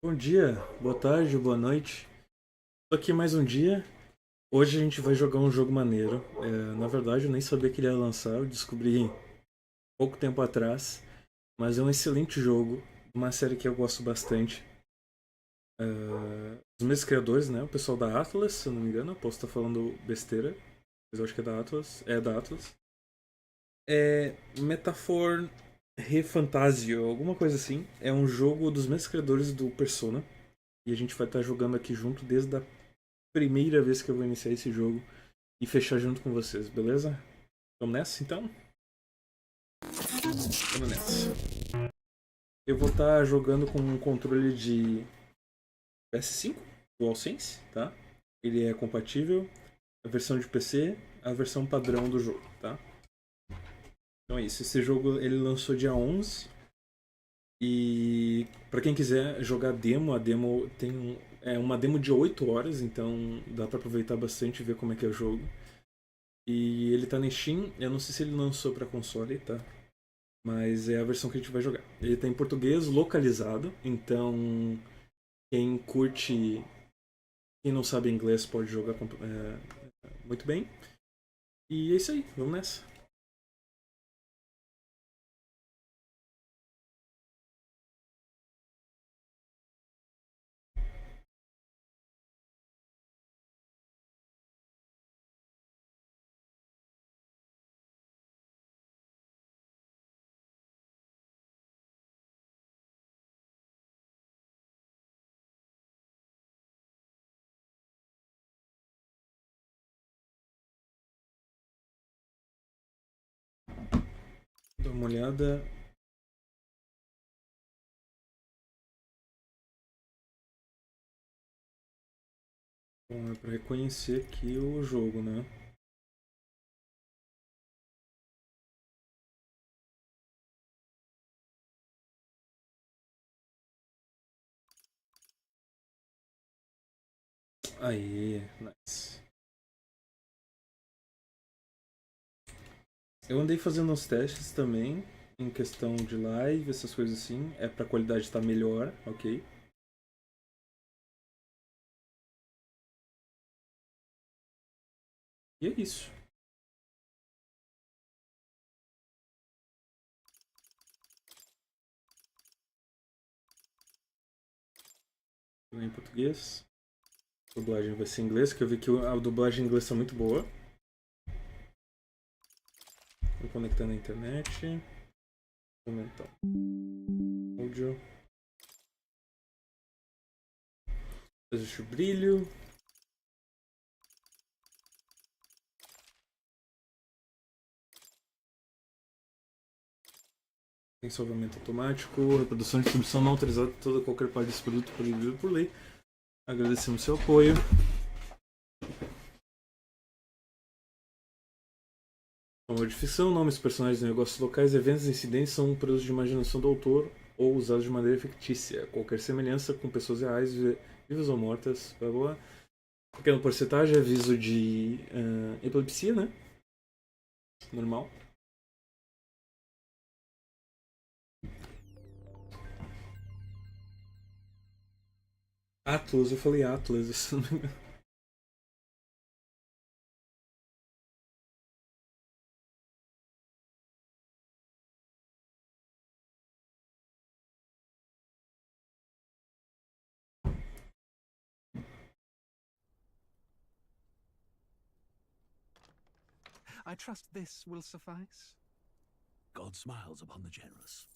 Bom dia, boa tarde, boa noite. Tô aqui mais um dia. Hoje a gente vai jogar um jogo maneiro. Na verdade, eu nem sabia que ele ia lançar, eu descobri pouco tempo atrás. Mas é um excelente jogo, uma série que eu gosto bastante. Os mesmos criadores, né? O pessoal da Atlas, se eu não me engano. Posso estar falando besteira, mas eu acho que é da Atlas. É da Atlas. É Metaphor Fantazio, alguma coisa assim. É um jogo dos mesmos criadores do Persona. E a gente vai estar jogando aqui junto desde a primeira vez que eu vou iniciar esse jogo e fechar junto com vocês, beleza? Vamos nessa então? Vamos nessa. Eu vou estar jogando com um controle de PS5, DualSense, tá? Ele é compatível, a versão de PC, a versão padrão do jogo, tá? Então é isso, esse jogo ele lançou dia 11 e para quem quiser jogar demo, a demo tem uma demo de 8 horas, então dá para aproveitar bastante e ver como é que é o jogo. E ele tá na Steam, eu não sei se ele lançou para console, tá? Mas é a versão que a gente vai jogar. Ele tá em português localizado, então quem curte, quem não sabe inglês pode jogar muito bem. E é isso aí, vamos nessa. Dá uma olhada. Bom, é pra reconhecer aqui o jogo, né? Aí, nice. Eu andei fazendo uns testes também, em questão de live, essas coisas assim. É pra qualidade estar melhor, ok? E é isso. Em português. A dublagem vai ser em inglês, que eu vi que a dublagem em inglês tá muito boa. Vou conectar na internet. Aumentar o áudio. Ajuste o brilho. Tem salvamento automático. Reprodução e distribuição não autorizada. Toda qualquer parte desse produto proibido por lei. Agradecemos seu apoio. Forma de ficção, nomes, personagens, negócios locais, eventos e incidentes são produtos de imaginação do autor ou usados de maneira fictícia. Qualquer semelhança com pessoas reais, vivas ou mortas, blá blá. Pequena porcentagem, aviso de epilepsia, né? Normal. Atlas, eu falei Atlas, isso não me I trust this will suffice. God smiles upon the generous.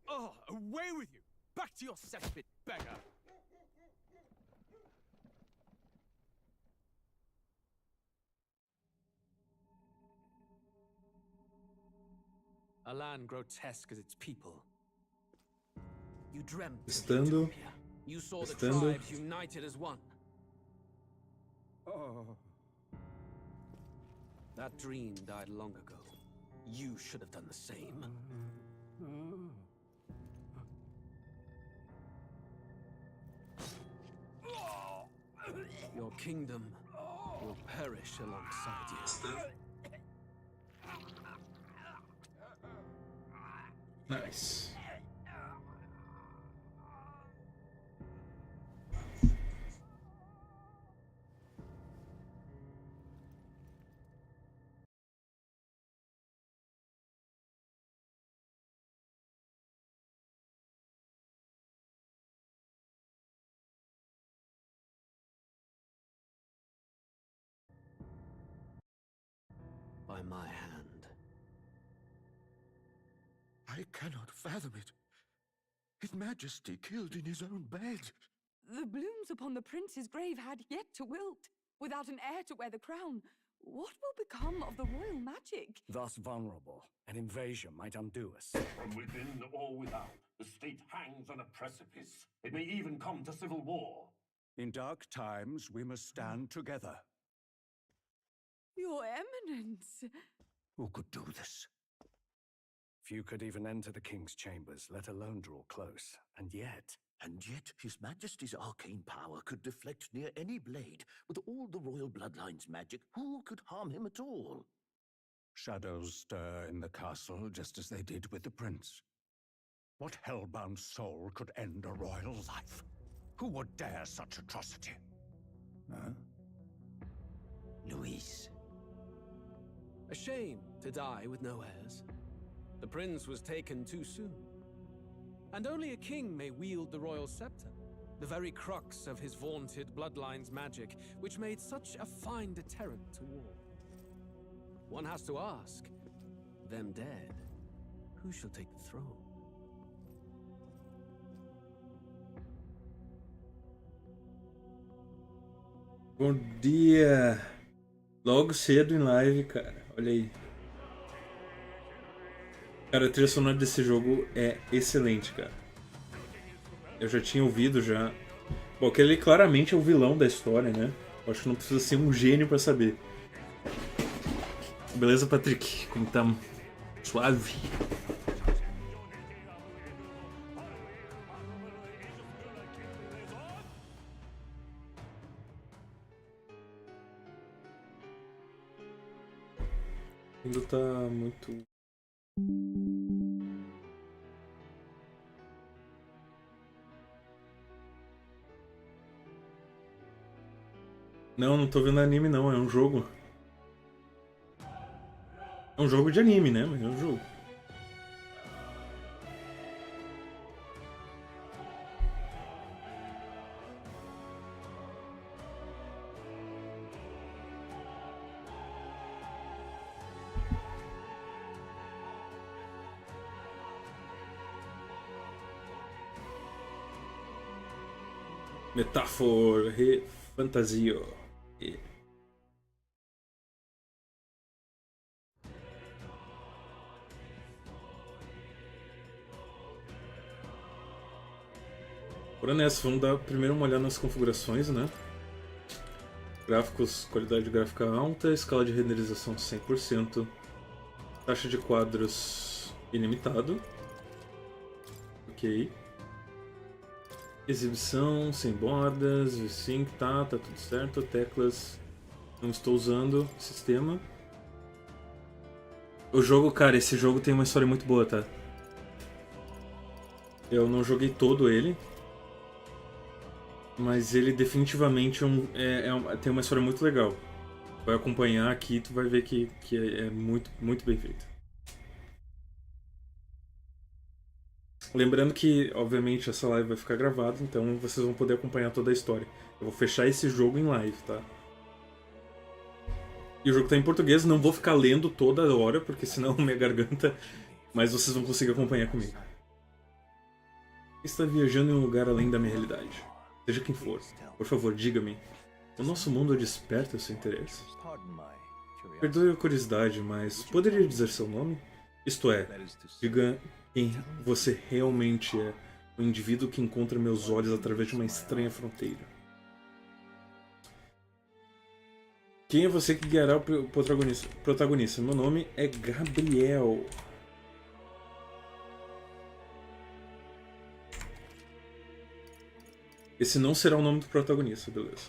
Oh, away with you! Back to your cesspit, beggar! A land grotesque as its people. You dreamt of Testando. utopia. You saw the Testando. tribes united as one. Oh. That dream died long ago. You should have done the same. Your kingdom will perish alongside you. Nice. By my hand. I cannot fathom it. His Majesty killed in his own bed. The blooms upon the prince's grave had yet to wilt. Without an heir to wear the crown, what will become of the royal magic? Thus vulnerable, an invasion might undo us. From within or without, the state hangs on a precipice. It may even come to civil war. In dark times, we must stand together. Your Eminence! Who could do this? Few could even enter the king's chambers, let alone draw close. And yet His Majesty's arcane power could deflect near any blade. With all the royal bloodline's magic, who could harm him at all? shadows stir in the castle just as they did with the prince. What hellbound soul could end a royal life? Who would dare such atrocity? Huh? Luis. A shame to die with no heirs. The prince was taken too soon. And only a king may wield the royal scepter, the very crux of his vaunted bloodline's magic, which made such a fine deterrent to war. One has to ask, them dead, who shall take the throne? Bom dia! Logo cedo em live, cara. Olha aí. Cara, a trilha sonora desse jogo é excelente, cara. Eu já tinha ouvido já. Bom, aquele claramente é o vilão da história, né? Eu acho que não precisa ser um gênio pra saber. Beleza, Patrick? Como tá? Suave? Ainda tá muito... Não, não tô vendo anime não, é um jogo. É um jogo de anime, né? Mas é um jogo. Metáfora, Fantazio. Bora nessa, vamos dar primeiro uma olhada nas configurações, né? Gráficos, qualidade gráfica alta, escala de renderização 100%, taxa de quadros ilimitado. Ok. Exibição, sem bordas, V-Sync, tá tudo certo. Teclas, não estou usando. Sistema. O jogo, cara, esse jogo tem uma história muito boa, tá? Eu não joguei todo ele, mas ele definitivamente tem uma história muito legal. Vai acompanhar aqui, tu vai ver que é muito, muito bem feito. Lembrando que, obviamente, essa live vai ficar gravada, então vocês vão poder acompanhar toda a história. Eu vou fechar esse jogo em live, tá? E o jogo tá em português, não vou ficar lendo toda hora, porque senão minha garganta... Mas vocês vão conseguir acompanhar comigo. Está viajando em um lugar além da minha realidade. Seja quem for, por favor, diga-me. O nosso mundo desperta o seu interesse? Perdoe a curiosidade, mas poderia dizer seu nome? Isto é, diga quem você realmente é, o indivíduo que encontra meus olhos através de uma estranha fronteira. Quem é você que guiará o protagonista? Meu nome é Gabriel. Esse não será o nome do protagonista, beleza.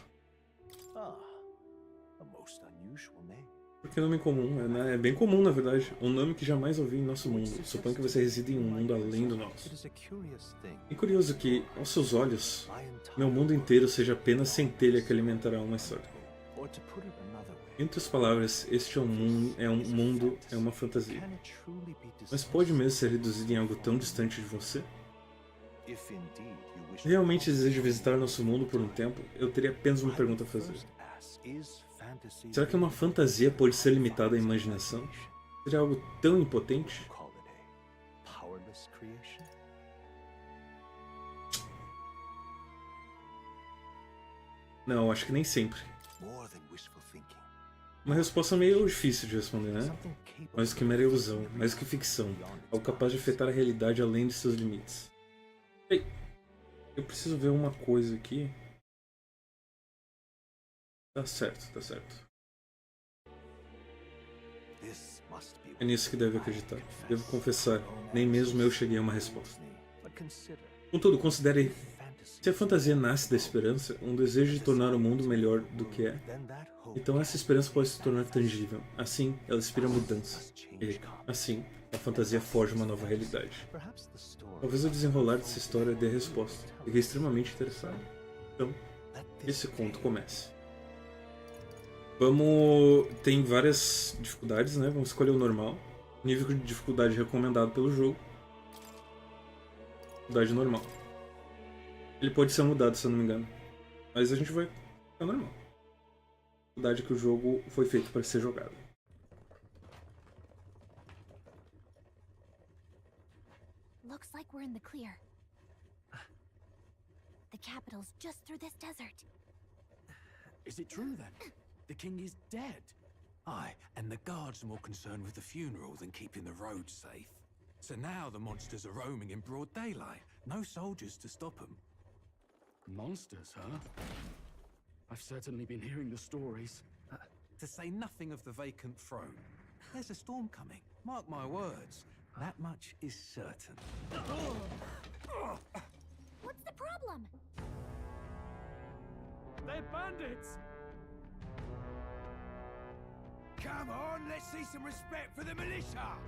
Porque nome comum, né? É bem comum na verdade. Um nome que jamais ouvi em nosso mundo. Suponho que você reside em um mundo além do nosso. E curioso que, aos seus olhos, meu mundo inteiro seja apenas centelha que alimentará uma história. Em outras palavras, este é um mundo, é uma fantasia. Mas pode mesmo ser reduzido em algo tão distante de você? Se realmente desejo visitar nosso mundo por um tempo, eu teria apenas uma pergunta a fazer. Será que uma fantasia pode ser limitada à imaginação? Seria algo tão impotente? Não, acho que nem sempre. Uma resposta meio difícil de responder, né? Mais do que mera ilusão, mais do que ficção, algo capaz de afetar a realidade além de seus limites. Ei, eu preciso ver uma coisa aqui. Tá certo, tá certo. É nisso que deve acreditar. Devo confessar, nem mesmo eu cheguei a uma resposta. Contudo, considere... Se a fantasia nasce da esperança, um desejo de tornar o mundo melhor do que é, então essa esperança pode se tornar tangível. Assim, ela inspira mudança. E, assim, a fantasia forja uma nova realidade. Talvez o desenrolar dessa história dê a resposta. Fiquei extremamente interessado. Então, esse conto comece. Tem várias dificuldades, né? Vamos escolher o normal. Nível de dificuldade recomendado pelo jogo. Dificuldade normal. Ele pode ser mudado, se eu não me engano. Mas a gente vai ficar normal. Dificuldade que o jogo foi feito para ser jogado. Looks like we're in the clear. The capital's just through this desert. Is it true then? The king is dead? Aye, and the guards are more concerned with the funeral than keeping the roads safe. So now the monsters are roaming in broad daylight. No soldiers to stop them. Monsters, huh? I've certainly been hearing the stories. To say nothing of the vacant throne. There's a storm coming. Mark my words. That much is certain. What's the problem? They're bandits! Come on, let's see some respect for the militia!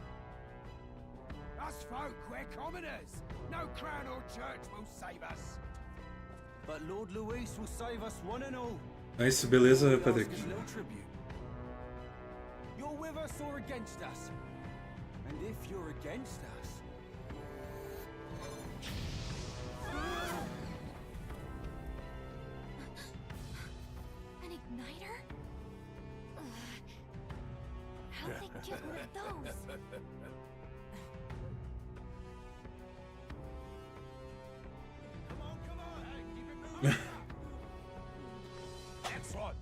Us folk, we're commoners. No crown or church will save us. But Lord Luis will save us one and all. Nice, beleza, Patrick. You're with us or against us? And if you're against us... An igniter? How'd they get one of those? Come on, hey, keep it moving. That's right.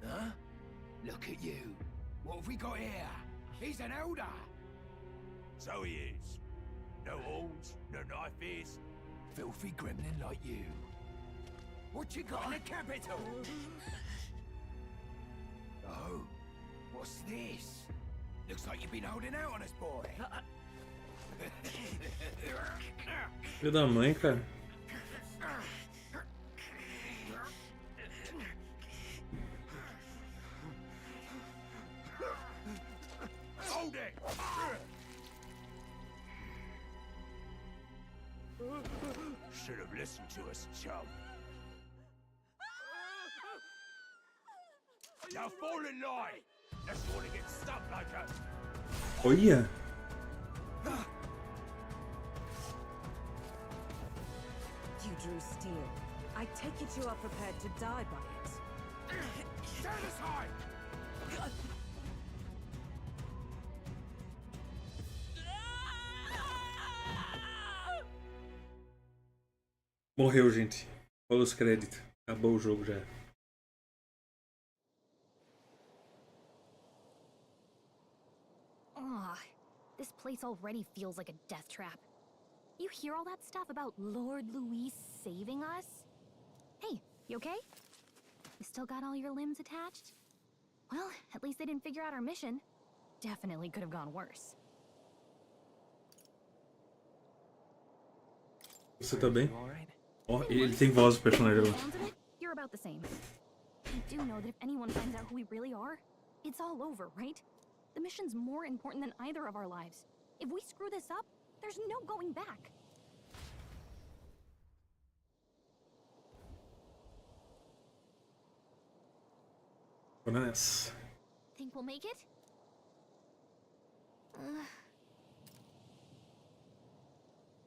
Huh? Look at you. What have we got here? He's an elder. So he is. No horns, no knife ears. Filthy gremlin like you. What you got in the capital? Oh, what's this? Looks like you've been holding out on us, boy. Filho da mãe, cara. Hold it! Should have listened to us, chum. Now fall in line! Let's want to get stuck like us. Olha! You drew steel. I take it you are prepared to die by it. Stand aside! Morreu, gente. Olha os créditos. Acabou o jogo já. Ugh, this place already feels like a death trap. You hear all that stuff about Lord Louis saving us? Hey, you okay? You still got all your limbs attached? Well, at least they didn't figure out our mission. Definitely could have gone worse. Você tá bem? Ó, ele tem voz, o personagem agora. Sounds of it, you're about the same. I do know that if anyone finds out who we really are, it's all over, right? The mission's more important than either of our lives. If we screw this up, there's no going back. Bora nessa. Think we'll make it?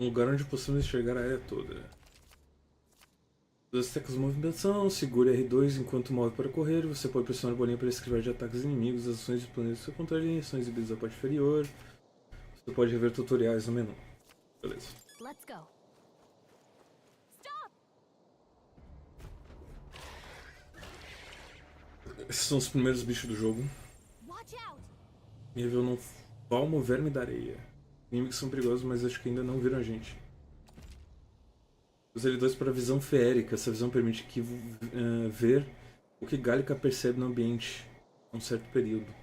Um lugar onde possamos enxergar a área toda. As teclas de movimentação, segure R2 enquanto move para correr. Você pode pressionar a bolinha para esquivar de ataques inimigos, as ações de planetas do seu controle, ações exibidas na parte inferior. Você pode rever tutoriais no menu. Beleza. Let's go. Stop! Esses são os primeiros bichos do jogo. Watch out! Nível não palmo verme da areia. Inimigos são perigosos, mas acho que ainda não viram a gente. Use L2 para visão feérica. Essa visão permite que ver o que Gallica percebe no ambiente a um certo período.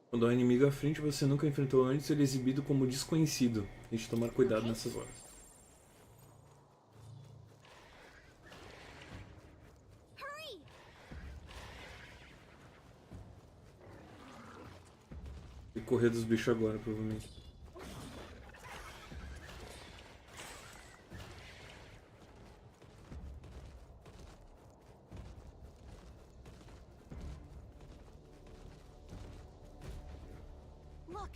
Quando há um inimigo à frente você nunca enfrentou antes, ele é exibido como desconhecido. A gente tomar cuidado nessas horas. Hurry! E correr dos bichos agora, provavelmente. Look!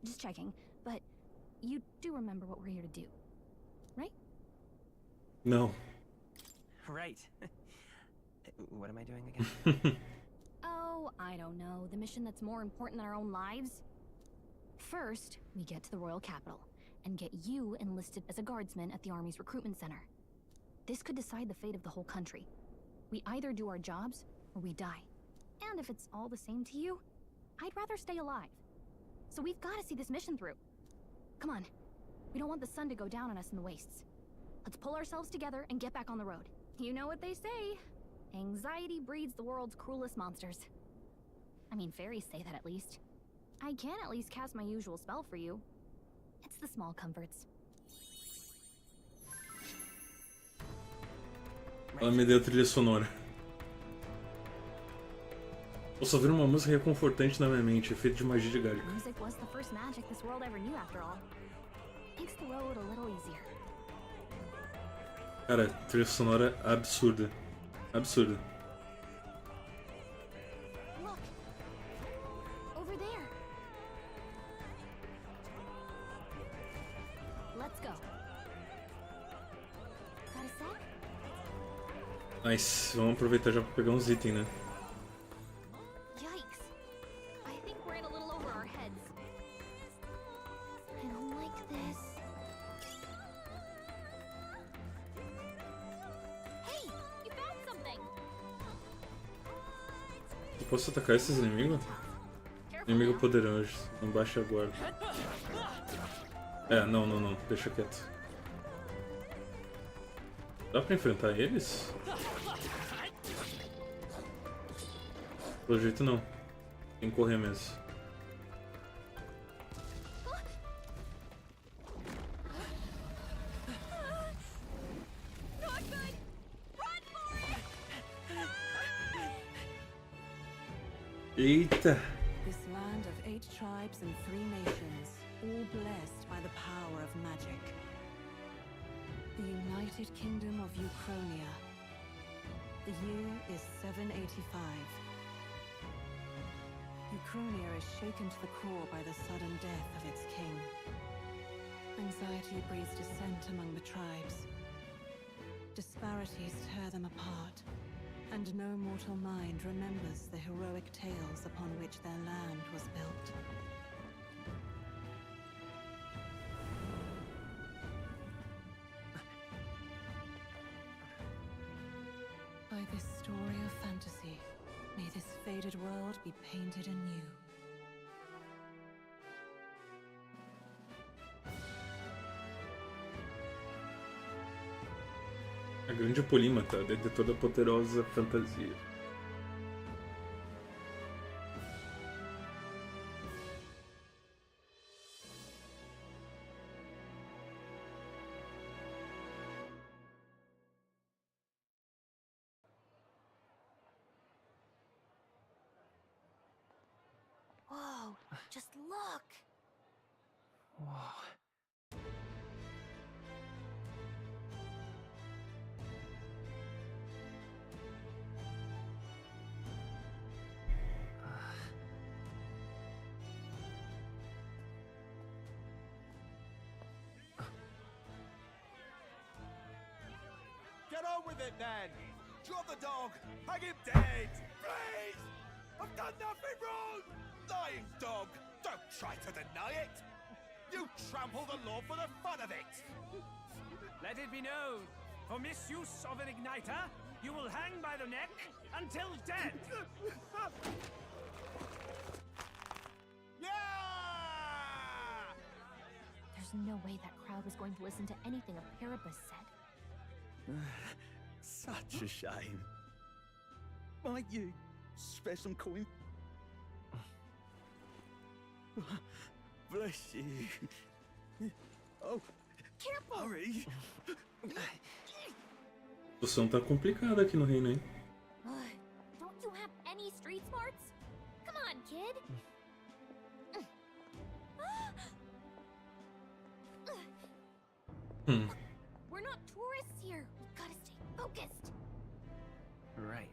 Just checking, but you do remember what we're here to do, right? Não. Right. What am I doing again? Oh, I don't know. The mission that's more important than our own lives? First, we get to the royal capital and get you enlisted as a guardsman at the army's recruitment center. This could decide the fate of the whole country. We either do our jobs or we die. And if it's all the same to you, I'd rather stay alive. So we've got to see this mission through. Come on. We don't want the sun to go down on us in the wastes. Let's pull ourselves together and get back on the road. You know what they say. Anxiety breeds the world's cruelest monsters. I mean, fairies say that at least. I can at least cast my usual spell for you. It's the small comforts. Ela me deu a trilha sonora. Eu só ouvindo uma música reconfortante na minha mente, efeito de magia de Gallica. Music was the first magic this world ever knew after all. Makes the road a little easier. Cara, trilha sonora absurda. Absurda. Look! Over there! Let's go. Got a set? Nice. Vamos aproveitar já pra pegar uns itens, né? Yikes! I think we're in a little over our heads. I don't like this. Hey! You found something! Eu posso atacar esses inimigos? Inimigo poderoso. Não baixa a guarda. É, não. Deixa quieto. Dá pra enfrentar eles? Pelo jeito não. Tem que correr mesmo. Eita! This land of 8 tribes and 3 nations, all blessed by the power of magic. The United Kingdom of Uchronia. The year is 785. Ukrainia is shaken to the core by the sudden death of its king. Anxiety breeds dissent among the tribes. Disparities tear them apart, and no mortal mind remembers the heroic tales upon which their land was built. By this story of fantasy, may this faded world be painted anew. A grande polímata dentro de toda a poderosa fantasia. Whoa, just look! Whoa. Get on with it, then! Drop the dog! Hang him dead! Please! I've done nothing wrong! Lying dog! Don't try to deny it! You trample the law for the fun of it! Let it be known, for misuse of an igniter, you will hang by the neck until dead. Yeah! There's no way that crowd was going to listen to anything a Paribus said. Such a shame. Might you spare some coin? Bless you. Oh, careful! Hurry! A situação tá complicada aqui no reino, hein? Don't you have any street smarts? Come on, kid! Look, we're not tourists here. We've gotta stay focused. Right.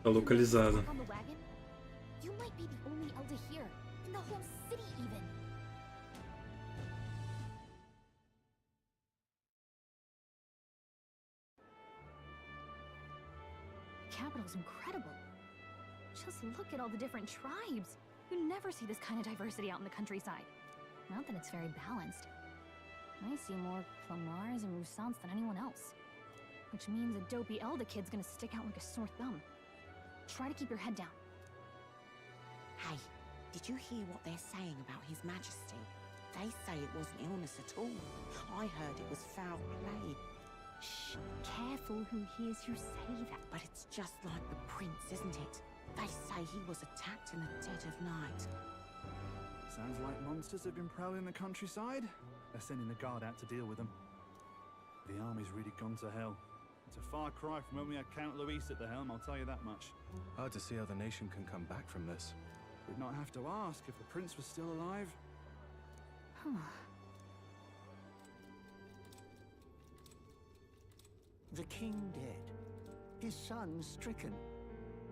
Tá localizada. On the wagon? You might be the only elder here, in the whole city even. The capital's incredible. Just look at all the different tribes. You never see this kind of diversity out in the countryside. Not that it's very balanced. I see more Flamars and Roussants than anyone else. Which means a dopey elder kid's gonna stick out like a sore thumb. Try to keep your head down. Hey, did you hear what they're saying about His Majesty? They say it wasn't illness at all. I heard it was foul play. Shh, careful who hears you say that. But it's just like the prince, isn't it? They say he was attacked in the dead of night. Sounds like monsters have been prowling the countryside. They're sending the guard out to deal with them. The army's really gone to hell. It's a far cry from when we had Count Luis at the helm, I'll tell you that much. Hard to see how the nation can come back from this. We'd not have to ask if the prince was still alive. The king dead, his son stricken.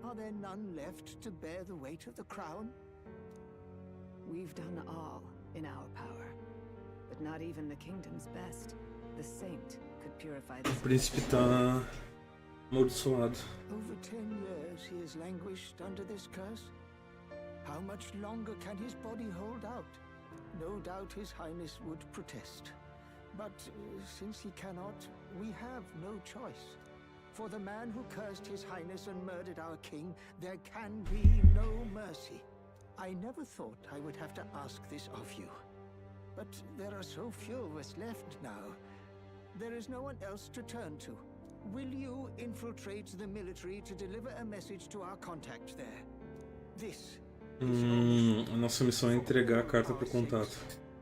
Are there none left to bear the weight of the crown? We've done all in our power, but not even the kingdom's best. The saint could purify O this. príncipe tá amaldiçoado. Over 10 years he has languished under this curse. How much longer can his body hold out? No doubt His Highness would protest. But since he cannot, we have no choice. For the man who cursed His Highness and murdered our king, there can be no mercy. I never thought I would have to ask this of you. But there are so few of us left now. There is no one else to turn to. Will you infiltrate the military to deliver a message to our contact there? This A nossa missão é entregar a carta pro contato.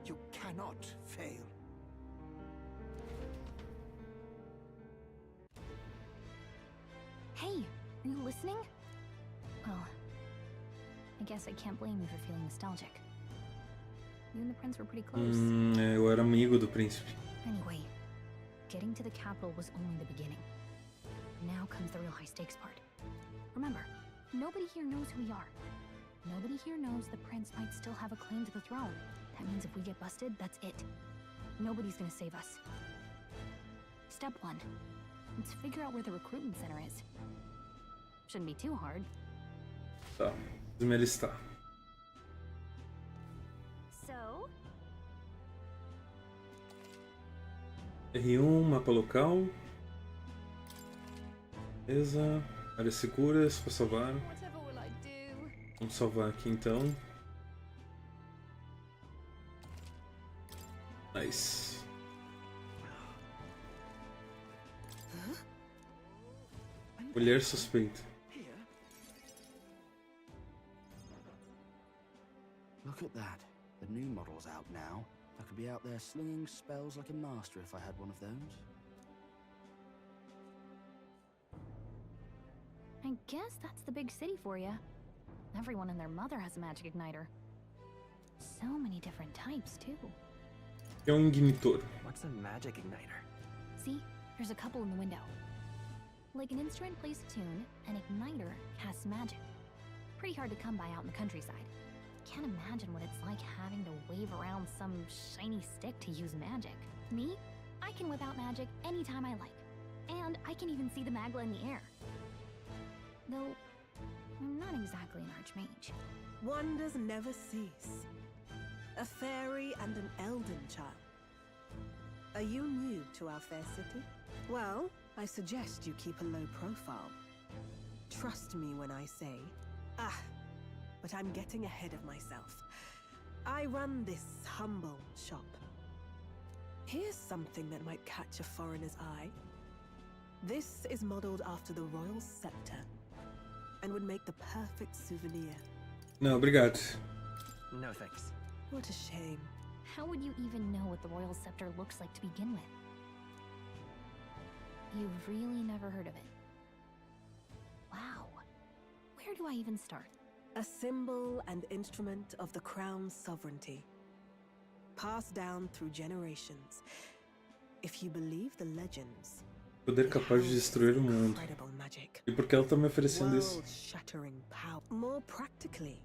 you cannot fail. Hey, are you listening? Well, I guess I can't blame you for feeling nostalgic. You and the prince were pretty close. Eu era amigo do príncipe. Anyway, getting to the capital was only the beginning. Now comes the real high-stakes part. Remember, nobody here knows who we are. Nobody here knows the prince might still have a claim to the throne. That means if we get busted, that's it. Nobody's gonna save us. Step 1. Let's figure out where the recruitment center is. Shouldn't be too hard. Tá, vamos me alistar. So? R1, mapa local. Beleza. Áreas seguras para salvar. Whatever will I do? Vamos salvar aqui então. Nice. Mulher suspeita. Look at that. The new model's out now. I could be out there slinging spells like a master if I had one of those. I guess that's the big city for you. Everyone and their mother has a magic igniter. So many different types, too. É um ignitor. What's a magic igniter? See? There's a couple in the window. Like an instrument plays a tune, an igniter casts magic. Pretty hard to come by out in the countryside. Can't imagine what it's like having to wave around some shiny stick to use magic. Me? I can whip out magic anytime I like. And I can even see the magla in the air. Though, I'm not exactly an archmage. Wonders never cease. A fairy and an elden child. Are you new to our fair city? Well, I suggest you keep a low profile. Trust me when I say, but I'm getting ahead of myself. I run this humble shop. Here's something that might catch a foreigner's eye. This is modeled after the royal scepter and would make the perfect souvenir. Não, obrigado. No thanks. What a shame. How would you even know what the royal scepter looks like to begin with? You've really never heard of it. Wow. Where do I even start? A symbol and instrument of the crown's sovereignty. Passed down through generations. If you believe the legends, Poder capaz de destruir o mundo. E por que ela tá me oferecendo isso? world-shattering power. More practically,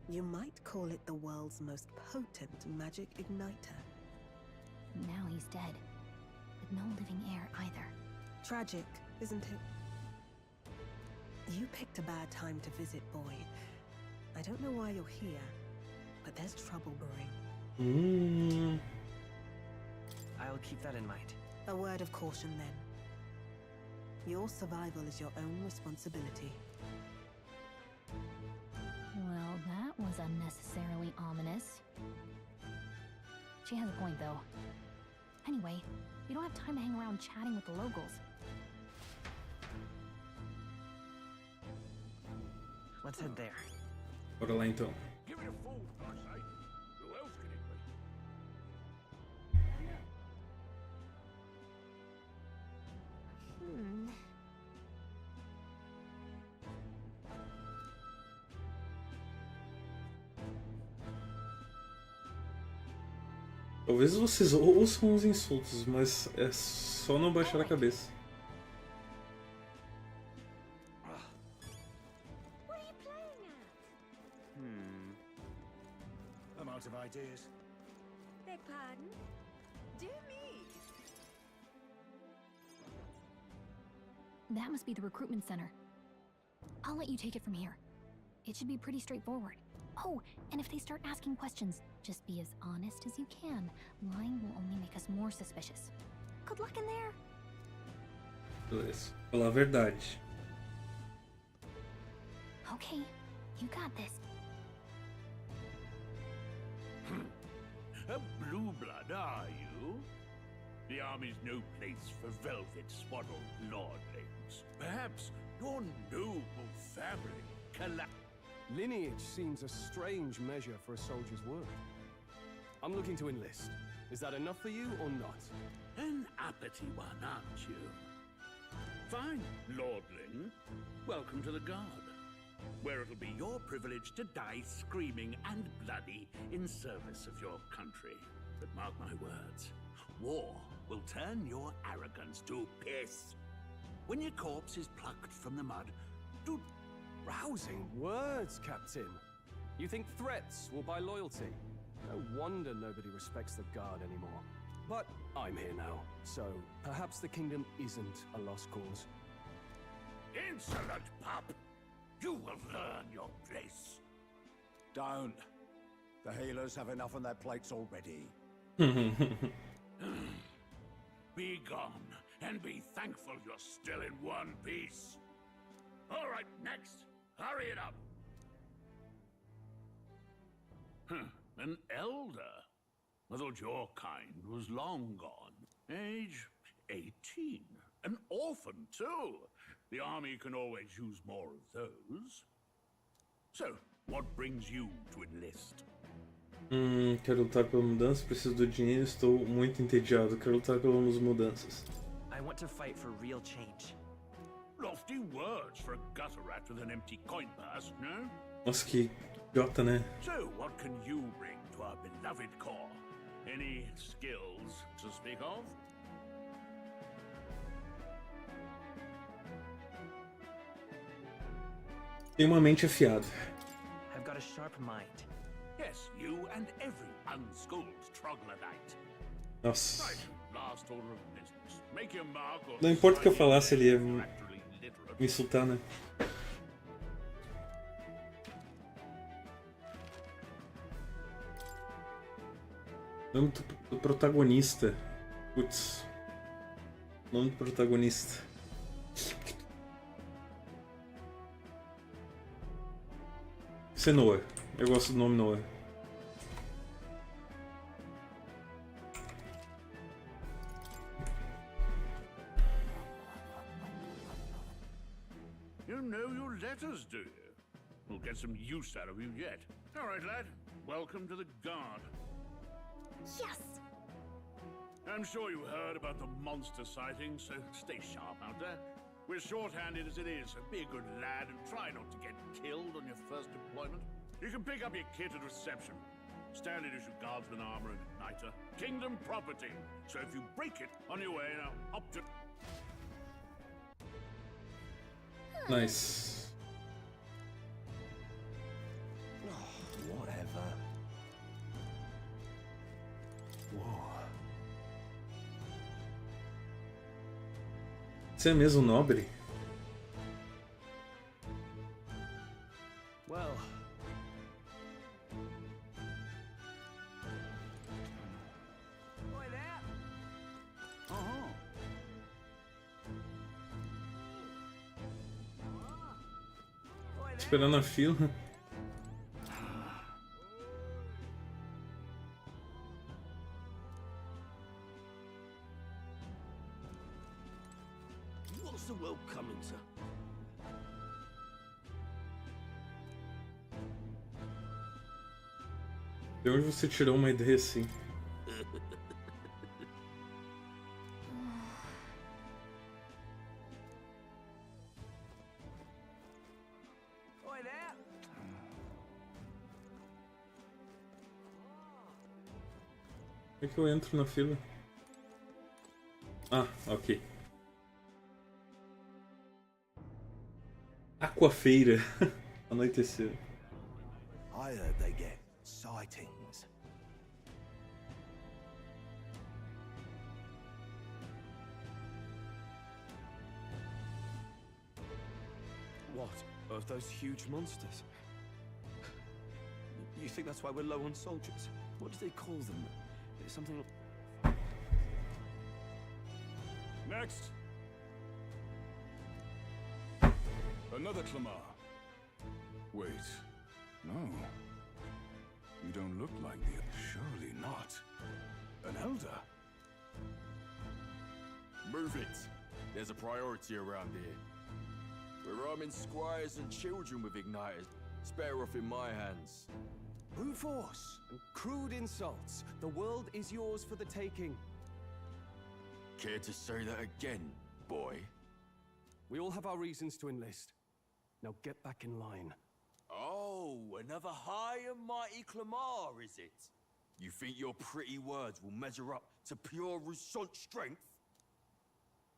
you might call it the world's most potent magic igniter. Now he's dead. With no living heir either. Tragic, isn't it? You picked a bad time to visit, boy. I don't know why you're here, but there's trouble brewing. I'll keep that in mind. A word of caution then. Your survival is your own responsibility. Well, that was unnecessarily ominous. She has a point, though. Anyway, we don't have time to hang around chatting with the locals. Let's head there. Bora lá então. Give it a fool, I say. Who else can it be? Talvez vocês ouçam os insultos, mas é só não baixar a cabeça. What are you playing at? I'm out of ideas. Beg pardon? Dear me. That must be the recruitment center. I'll let you take it from here. It should be pretty straightforward. Oh, and if they start asking questions, just be as honest as you can. Lying will only make us more suspicious. Good luck in there. Beleza. Falar a verdade. Okay, you got this. A blue blood, are you? The army's no place for velvet-swaddled lordlings. Perhaps your noble family Lineage seems a strange measure for a soldier's worth. I'm looking to enlist. Is that enough for you or not? An uppity one, aren't you? Fine, lordling. Welcome to the Guard, where it'll be your privilege to die screaming and bloody in service of your country. But mark my words, war will turn your arrogance to piss. when your corpse is plucked from the mud, do... Rousing words, Captain. You think threats will buy loyalty? No wonder nobody respects the Guard anymore. But I'm here now, so perhaps the kingdom isn't a lost cause. Insolent pup! You will learn your place. Don't. The healers have enough on their plates already. Be gone, and be thankful you're still in one piece. All right, next. Hurry it up. An elder? I thought your kind was long gone. Age 18. An orphan, too. The army can always use more of those. So, what brings you to enlist? Quero lutar pela mudança, preciso do dinheiro, estou muito entediado. Quero lutar pelas mudanças. I want to fight for real change. Lofty words for a gutter rat with an empty coin purse, no? Nossa, que idiota, né? So, what can you bring to our beloved corps? Any skills to speak of? Tem uma mente afiada. I've got a sharp mind. Yes, you and every unschooled troglodyte. Nossa. Right, last order of business. Make your mark or Não importa o que eu falasse, ele ia me insultar, né? Nome do protagonista. Putz. Nome do protagonista. Noah. Eu gosto do nome Noah. You know your letters, do you? We'll get some use out of you yet. All right, lad. Welcome to the Guard. Yes! I'm sure you heard about the monster sighting, so stay sharp out there. We're short-handed as it is, so be a good lad and try not to get killed on your first deployment. You can pick up your kit at reception. Standard issue guardsman armor and igniter. Kingdom property. So if you break it on your way, now up to... Nice. Oh, whatever. Whoa. Você é mesmo nobre? Well... Esperando a fila. What's the world coming to? De onde você tirou uma ideia assim? Como é que eu entro na fila? Ah, ok. Aquafeira. Anoiteceu. I heard they get sightings. What? Of those huge monsters? You think that's why we're low on soldiers? What do they call them? Something... Next! Another Clamar. Wait, no. You don't look like the... Surely not. An elder? Move it. There's a priority around here. We're arming squires and children with igniters. Spare off in my hands. Brute force and crude insults. The world is yours for the taking. Care to say that again, boy? We all have our reasons to enlist. Now get back in line. Oh, another high and mighty Clamar, is it? You think your pretty words will measure up to pure Rousseau strength?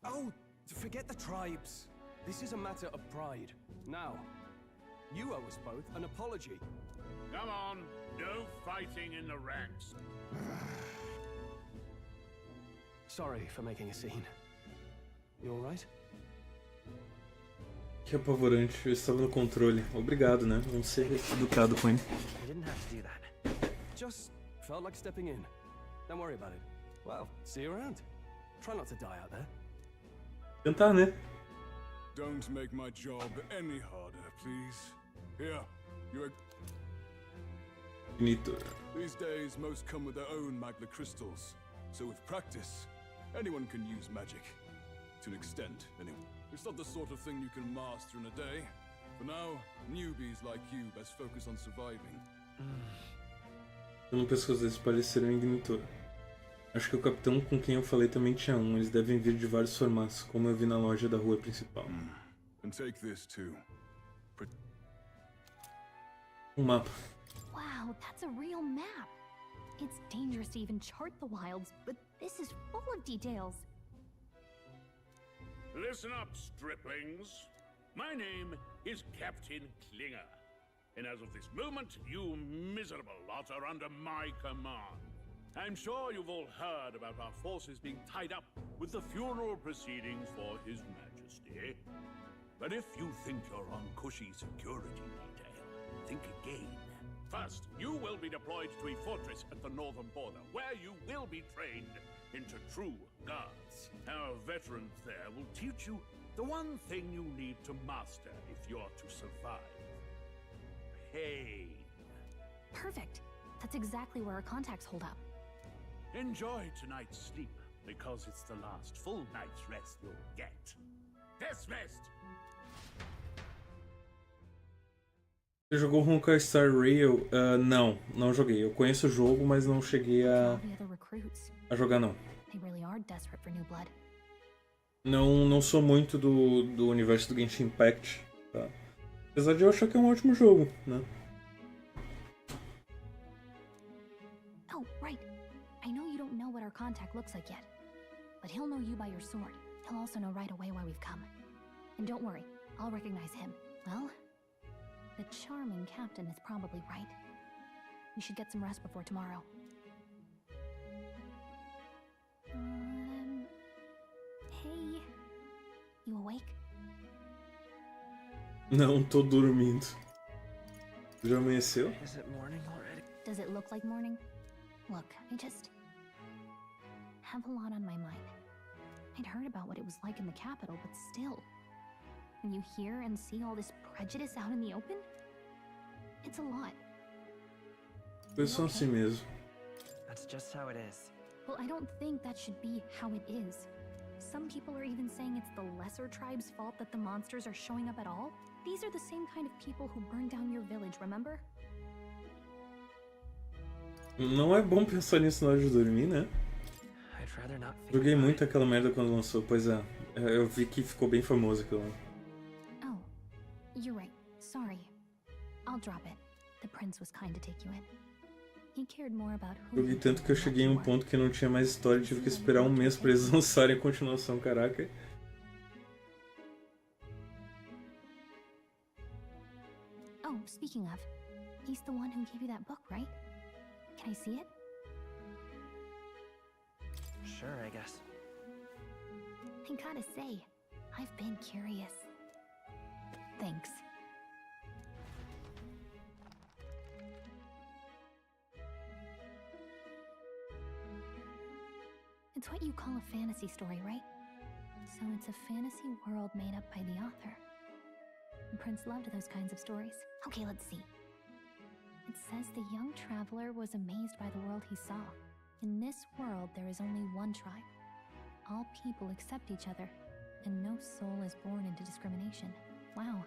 Oh, Forget the tribes. This is a matter of pride. Now, you owe us both an apology. Come on, no fighting in the ranks. Sorry for making a scene. You all right? Que apavorante, eu estava no controle. Obrigado, né? Vamos ser educado com ele. You didn't have to do that. Just felt like stepping in. Don't worry about it. Well, see you around. Try not to die out there. Tentar, né? Don't make my job any harder, please. Here, you. Finito. These days, most come with their own magna crystals. So with practice, anyone can use magic. To an extent, anyway. It's not the sort of thing you can master in a day. For now, newbies like you best focus on surviving. Eu não penso que os dois pareceram ignitor. Acho que o capitão com quem eu falei também tinha um. Eles devem vir de vários formatos, como eu vi na loja da rua principal. And take this too. Mapa. Wow, that's a real map. It's dangerous to even chart the wilds, but this is full of details. Listen up, striplings. My name is Captain Klinger. And as of this moment, you miserable lot are under my command. I'm sure you've all heard about our forces being tied up with the funeral proceedings for His Majesty. But if you think you're on cushy security detail, think again. First, you will be deployed to a fortress at the northern border, where you will be trained into true guards. Our veterans there will teach you the one thing you need to master if you're to survive. Pain. Perfect. That's exactly where our contacts hold up. Enjoy tonight's sleep, because it's the last full night's rest you'll get. Dismissed! Você jogou Honkai Star Rail? Não joguei. Eu conheço o jogo, mas não cheguei a jogar não. Não sou muito do universo do Genshin Impact, tá? Apesar de eu achar que é um ótimo jogo, né? Oh, right. I know you don't know what our contact looks like yet, but he'll know you by your sword. He'll also know right away why we've come. And don't worry, I'll recognize him. Well, the charming captain is probably right. We should get some rest before tomorrow. Hey, you awake? Não, tô dormindo. Já amanheceu? Is it morning already? Does it look like morning? Look, I just have a lot on my mind. I'd heard about what it was like in the capital, but still, when you hear and see all this prejudice out in the open, it's a lot. Coisas são assim mesmo. That's just how it is. Well, I don't think that should be how it is. Some people are even saying it's the lesser tribe's fault that the monsters are showing up at all. These are the same kind of people who burned down your village, remember? Não é bom pensar nisso na hora de dormir, né? I'd rather not think Joguei muito aquela merda quando lançou, pois é. Eu vi que ficou bem famoso aquilo lá. Oh, you're right. Sorry. I'll drop it. The prince was kind to take you in. He cared more about who Joguei tanto que eu cheguei em um ponto que não tinha mais história e tive que esperar um mês pra eles lançarem a continuação, caraca. Oh, speaking of, he's the one who gave you that book, right? Can I see it? Sure, I guess. I gotta say, I've been curious. Thanks. It's what you call a fantasy story, right? So it's a fantasy world made up by the author. The prince loved those kinds of stories. Okay, let's see. It says the young traveler was amazed by the world he saw. In this world, there is only one tribe. All people accept each other, and no soul is born into discrimination. Wow.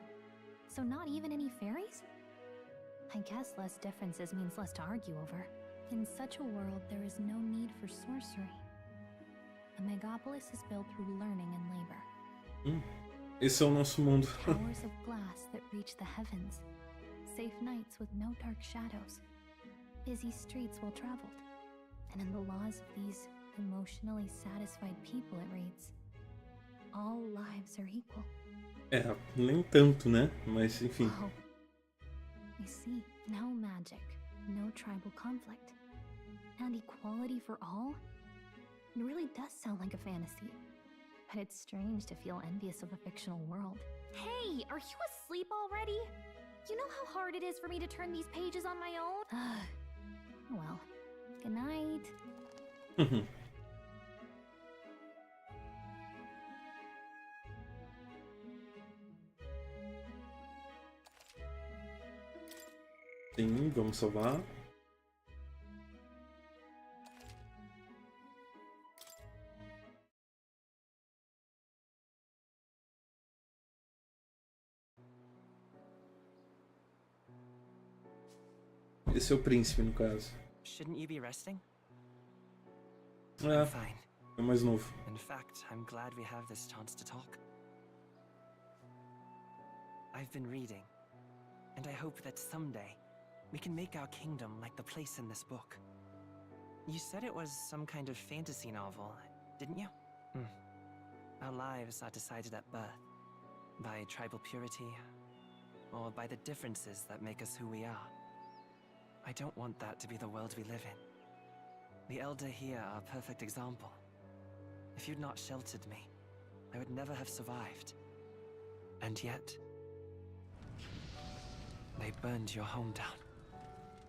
So not even any fairies? I guess less differences means less to argue over. In such a world, there is no need for sorcery. A megapolis is built through learning and labor. Esse é o nosso mundo. Towers of glass that reach the heavens. Safe nights with no dark shadows. Busy streets well traveled. And in the laws of these emotionally satisfied people, it reads, all lives are equal. É, nem tanto, né? Mas enfim. Wow. I see. No magic, no tribal conflict, and equality for all? It really does sound like a fantasy. But it's strange to feel envious of a fictional world. Hey, are you asleep already? You know how hard it is for me to turn these pages on my own? Well, good night. Sim, vamos salvar. Esse é o príncipe, no caso. Shouldn't you be resting? É, Fine. é o mais novo. In fact, I'm glad we have this chance to talk. I've been reading, and I hope that someday we can make our kingdom like the place in this book. You said it was some kind of fantasy novel, didn't you? Our lives are decided at birth, by tribal purity, or by the differences that make us who we are. I don't want that to be the world we live in. The Elder here are a perfect example. If you'd not sheltered me, I would never have survived. And yet, they burned your home down.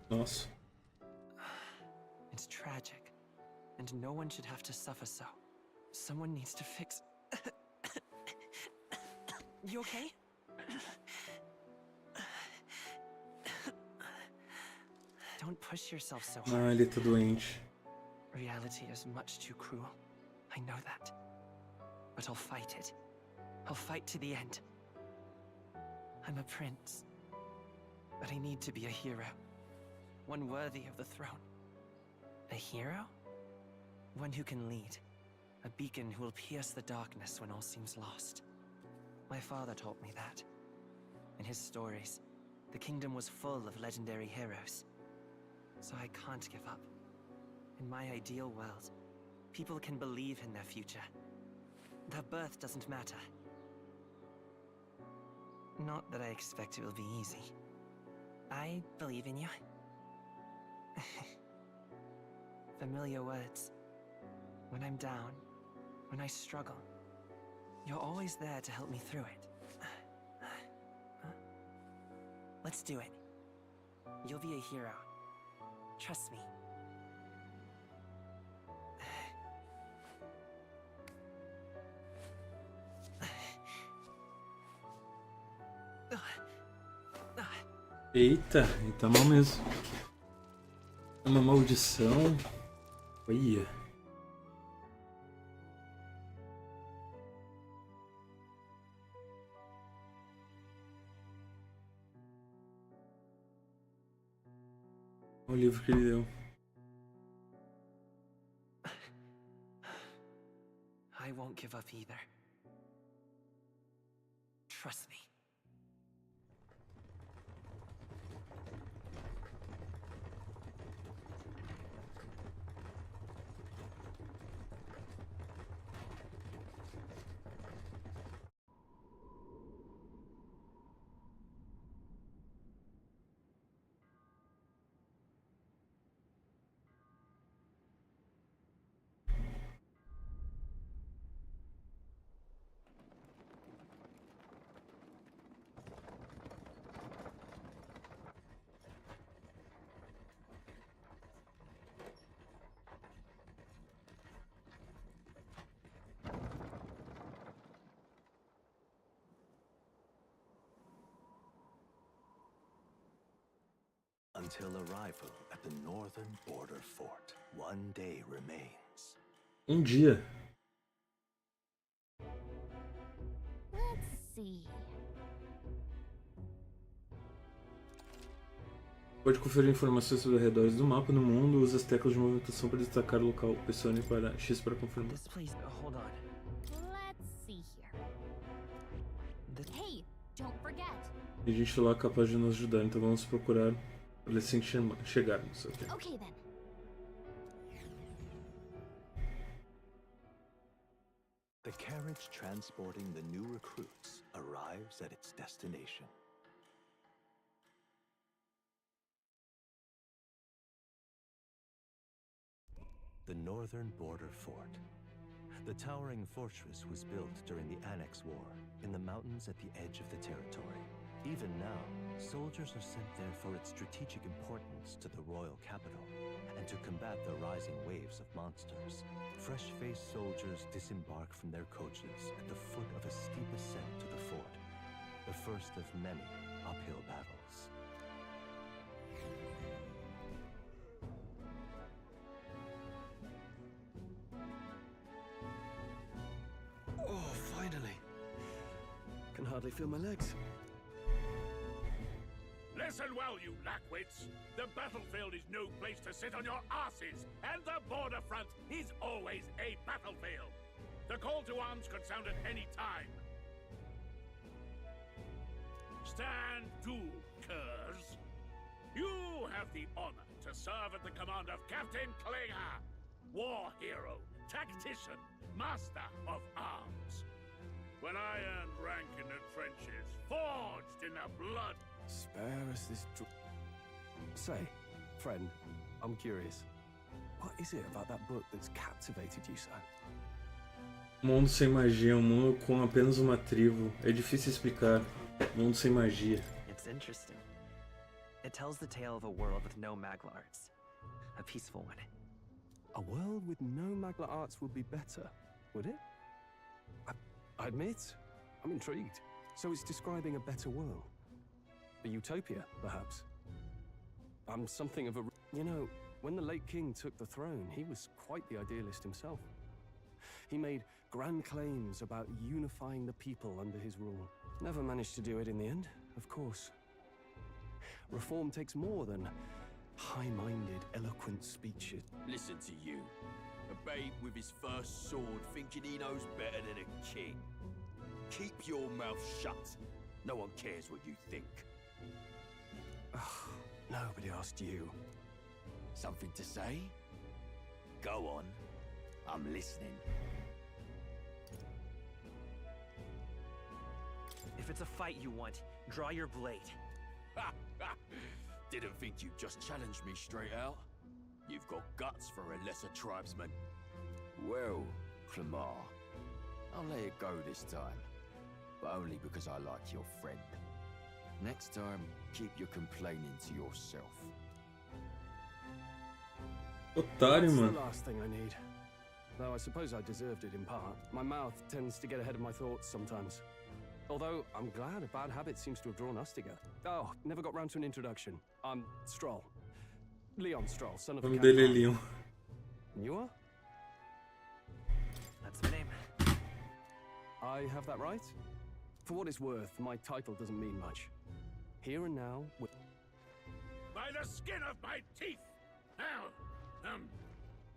Nossa. It's tragic, and no one should have to suffer so. Someone needs to fix... You okay? Don't push yourself so hard. Ah, ele tá doente. Reality is much too cruel. I know that. But I'll fight it. I'll fight to the end. I'm a prince. But I need to be a hero. One worthy of the throne. A hero? One who can lead. A beacon who will pierce the darkness when all seems lost. My father taught me that. In his stories, the kingdom was full of legendary heroes. So I can't give up. In my ideal world, people can believe in their future. Their birth doesn't matter. Not that I expect it will be easy. I believe in you. Familiar words. When I'm down, when I struggle, you're always there to help me through it. Let's do it. You'll be a hero. Trust me. Eita, ele tá mal mesmo. É uma maldição. Olha. Olha o livro que ele deu. I won't give up either. Trust me. Until arrival at the northern border fort, one day remains. Dia. Let's see. Pode conferir informações sobre arredores do mapa no mundo. Use as teclas de movimentação para destacar o local. Pressione para X para confirmar. This place, hold on. Let's see here. Hey, don't forget. Tem gente lá capaz de nos ajudar, então vamos procurar assim que chegarmos. Okay then. The carriage carriage transporting the new recruits arrives at its destination. The northern border fort. The towering fortress was built during the Annex War in the mountains at the edge of the territory. Even now, soldiers are sent there for its strategic importance to the royal capital and to combat the rising waves of monsters. Fresh-faced soldiers disembark from their coaches at the foot of a steep ascent to the fort, the first of many uphill battles. Oh, finally. Can hardly feel my legs. Listen well, you lackwits. The battlefield is no place to sit on your asses, and the border front is always a battlefield. The call to arms could sound at any time. Stand to, curs. You have the honor to serve at the command of Captain Klinger, war hero, tactician, master of arms. When I earned rank in the trenches, forged in the blood. Spare us this Say, friend, I'm curious. What is it about that book that's captivated you so? Mundo sem magia, mundo com apenas uma tribo. É difícil explicar. Mundo sem magia. It's interesting. It tells the tale of a world with no Magla arts. A peaceful one. A world with no Magla arts would be better, would it? I admit, I'm intrigued. So it's describing a better world. A utopia, perhaps. I'm something of a... You know, when the late king took the throne, he was quite the idealist himself. He made grand claims about unifying the people under his rule. Never managed to do it in the end, of course. Reform takes more than high-minded, eloquent speeches. Listen to you. A babe with his first sword thinking he knows better than a king. Keep your mouth shut. No one cares what you think. Nobody asked you. Something to say? Go on. I'm listening. If it's a fight you want, draw your blade. Didn't think you'd just challenge me straight out. You've got guts for a lesser tribesman. Well, Clemar, I'll let it go this time. But only because I like your friend. Next time, keep your complaining to yourself. Otário, That's mano. the last thing I need. Though I suppose I deserved it in part. My mouth tends to get ahead of my thoughts sometimes. Although, I'm glad a bad habit seems to have drawn us together. Oh, never got round to an introduction. I'm Stroll. Leon Stroll, son of O the nome dele é Count. Leon. And you are? That's my name. I have that right? For what it's worth, my title doesn't mean much. Here and now, By the skin of my teeth! Now,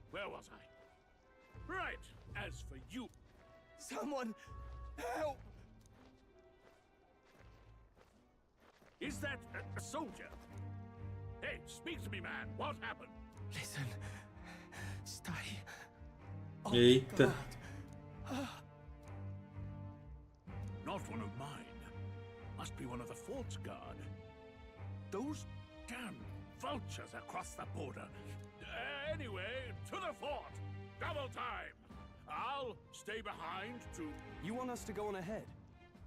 where was I? Right, as for you... Someone help! Is that a soldier? Hey, speak to me, man. What happened? Listen. Stay. Eita. Not one of mine. Must be one of the fort's guard. Those damn vultures across the border. Anyway, to the fort. Double time. I'll stay behind to... You want us to go on ahead?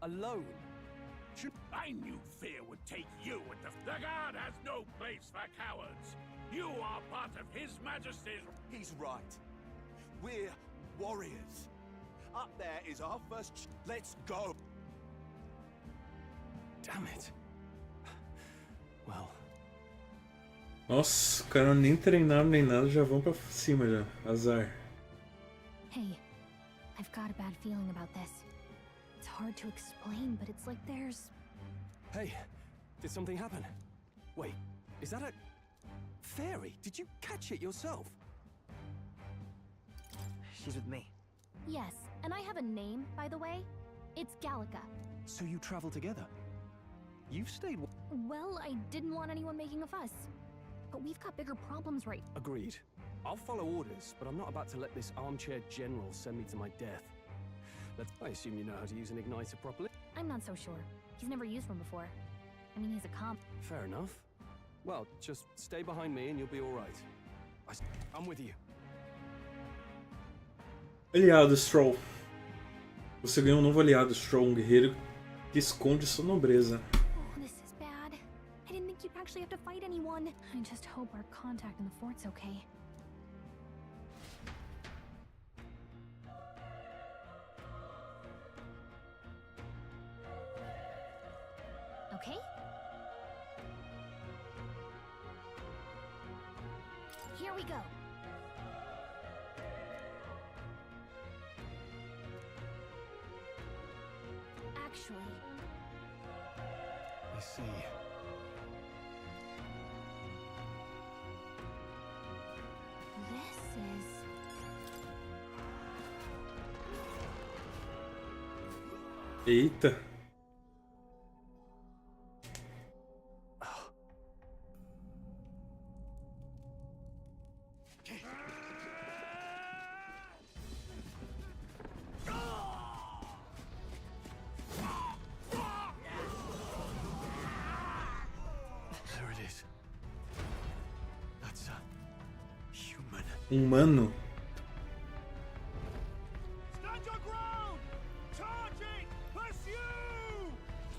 Alone? I knew fear would take you with the guard has no place for cowards. You are part of His Majesty's... He's right. We're warriors. Up there is our first... Let's go! Damn it. Well... Nossa, o cara nem treinaram nem nada, já vão pra cima já. Azar. Hey, I've got a bad feeling about this. It's hard to explain, but it's like there's... Hey, did something happen? Wait, is that a... fairy? Did you catch it yourself? She's with me. Yes, and I have a name, by the way. It's Gallica. So you travel together? You've stayed... Well, I didn't want anyone making a fuss. But we've got bigger problems right... Agreed. I'll follow orders, but I'm not about to let this armchair general send me to my death. I assume you know how to use an igniter properly. I'm not so sure. He's never used one before. I mean, he's a comp. Fair enough. Well, just stay behind me and you'll be all right. I'm with you. Aliado Stroll. Você ganhou um novo aliado, Stroll, um guerreiro que esconde sua nobreza. Oh, this is bad. I didn't think you'd actually have to fight anyone. I just hope our contact in the fort's okay. Okay? Here we go. Actually, I see. this is... Eita. There it is. That's a human. Humano.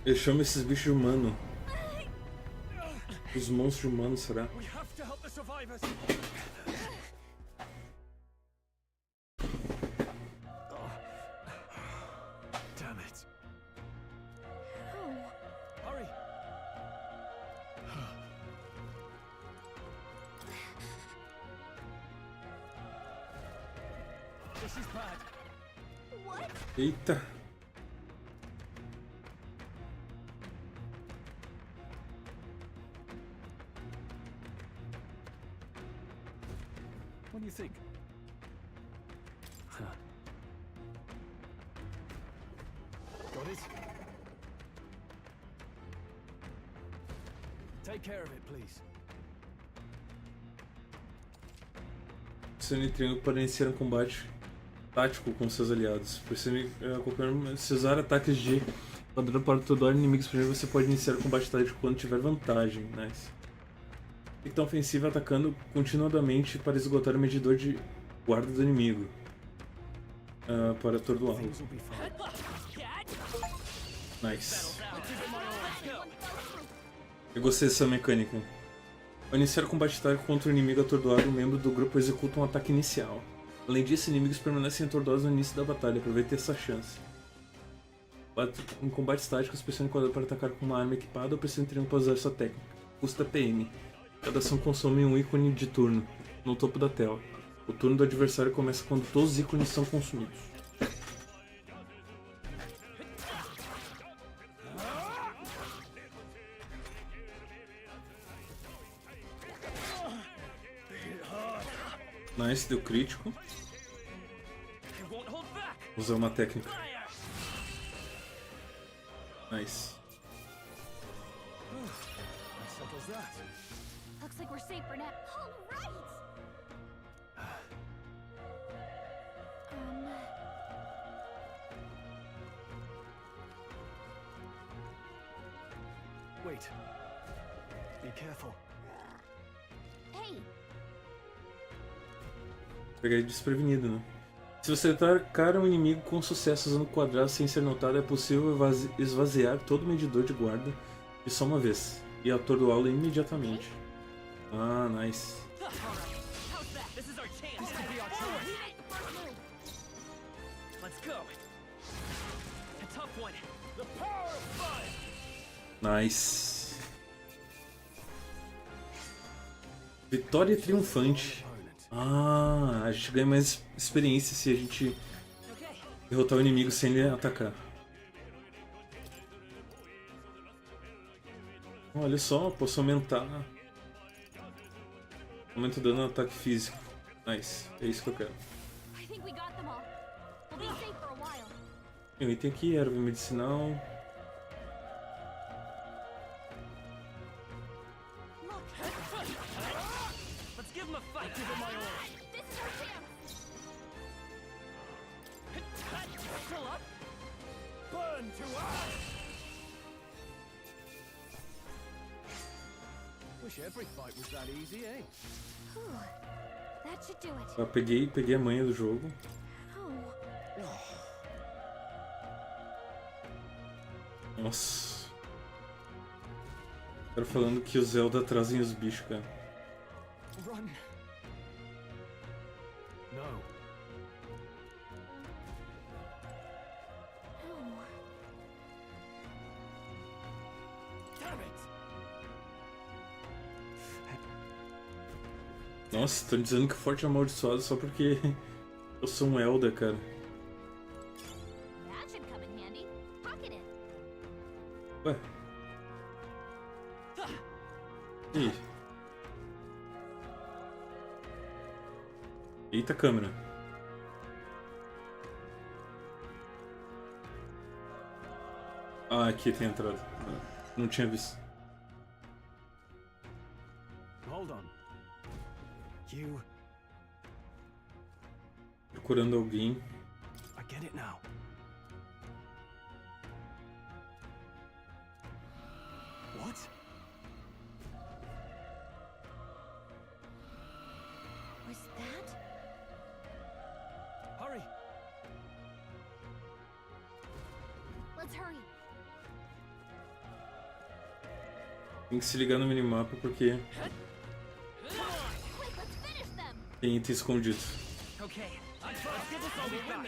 Eu chamo esses bichos de humano. Os monstros humanos, será? We have to help the survivors. Damn it. Hurry. This is bad. What? Eita. What do you think? Got it? Take care of it, please. Pressione triângulo para iniciar um combate tático com seus aliados. Pressione se usar ataques de quadrado para atordoar inimigos primeiro, você pode iniciar o combate tático quando tiver vantagem. Nice. Então ofensiva atacando continuadamente para esgotar o medidor de guarda do inimigo. Para atordoá-lo. Nice. Eu gostei dessa mecânica. Ao iniciar o combate tático contra o inimigo atordoado, o membro do grupo executa um ataque inicial. Além disso, inimigos permanecem atordoados no início da batalha. Aproveite essa chance. Em combates táticos, pressione quadrado para atacar com uma arma equipada ou pressione triângulo para usar sua técnica. Custa PM. Cada ação consome um ícone de turno no topo da tela. O turno do adversário começa quando todos os ícones são consumidos. Nice, deu crítico. Usar uma técnica. Nice. Looks like we're safe for now. All right! Wait. Be careful. Hey! Pegar ele desprevenido, né? Se você atacar um inimigo com sucesso usando o quadrado sem ser notado, é possível esvaziar todo o medidor de guarda de só uma vez e atordoá-lo imediatamente. Ah, nice. Nice. Vitória triunfante. Ah, a gente ganha mais experiência se a gente derrotar o inimigo sem ele atacar. Olha só, posso aumentar. Aumenta o dano no ataque físico. Nice, é isso que eu quero. Tem um item aqui, erva medicinal. Still up? Burn to ash! Wish every fight was that easy, eh? That should do it. Eu peguei a manha do jogo. Nossa. O cara falando que os Zelda trazem os bichos, cara. Run. No. Damn it. Nossa, estão dizendo que o forte é amaldiçoado só porque eu sou um Elda, cara. That should come in handy. Pocket it. Ué. Ih. Eita, câmera. Ah, aqui tem entrada. Não tinha visto. Hold on. You. Procurando alguém. I get it now. What? Was that? Hurry. Let's hurry. Tem que se ligar no minimapa porque Quick, let's finish them. tem item escondido. Okay, let's get this all we got.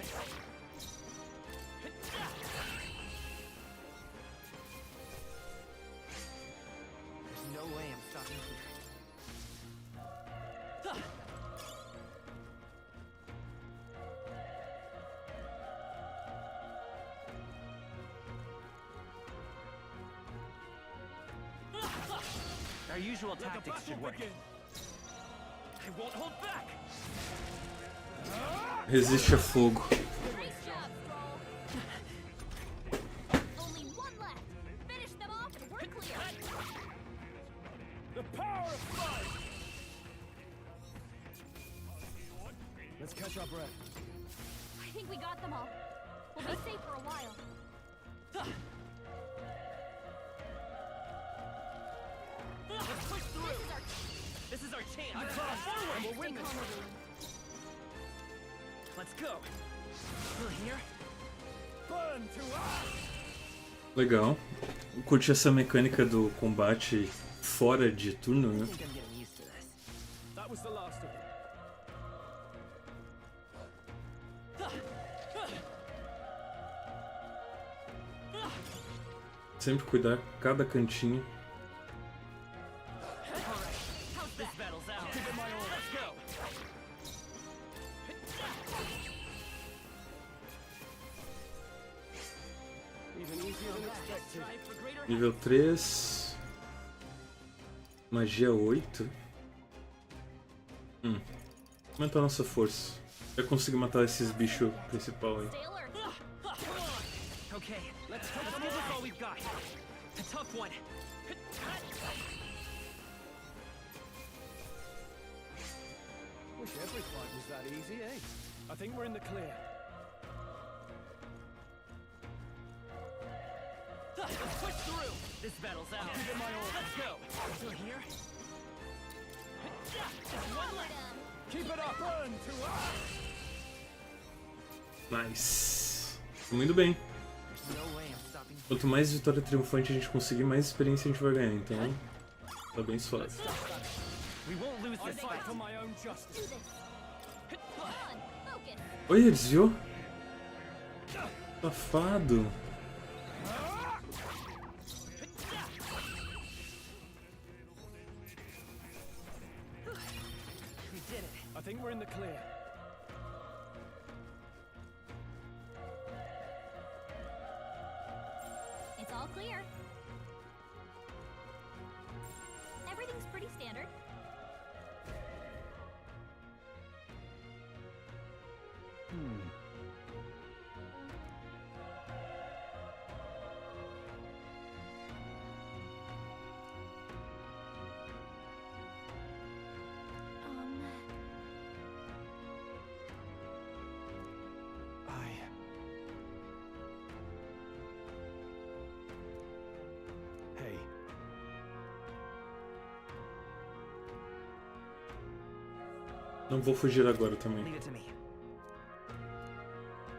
There's no way I'm stopping here. Our usual tactics should work. I won't hold back. Resiste a fogo. Only one left. Finish them off and we're clear. The power of fight. Let's catch our breath. I think we got them all. We'll be safe for a while. Let's push through. This is our chance. And we'll win this. Let's go. Still here? Burn to ash. Legal. Eu curti essa mecânica do combate fora de turno, né? I think I'm getting used to this. That was the last of it. Sempre cuidar cada cantinho. This battle's out. Give it my all. Let's go. Even easier than expected. Nível 3. Magia 8. Aumenta a nossa força. Já consegui matar esses bichos principal aí. Okay, let's give this all we've got. A tough one. Wish every fight was that easy, eh? I think we're in the clear. Let's push through. This battle's out. Give it my all. Let's go. Still here? Just one left. Keep it up. Burn to ash. Nice. Muito bem. Quanto mais vitória triunfante a gente conseguir, mais experiência a gente vai ganhar. Então, tá bem suave. We won't lose I this fight fight. for my own justice. Oi, ele desviou? Safado. We did it. I think we're in the clear. It's all clear. Everything's pretty standard. Não vou fugir agora também. Leave it to me.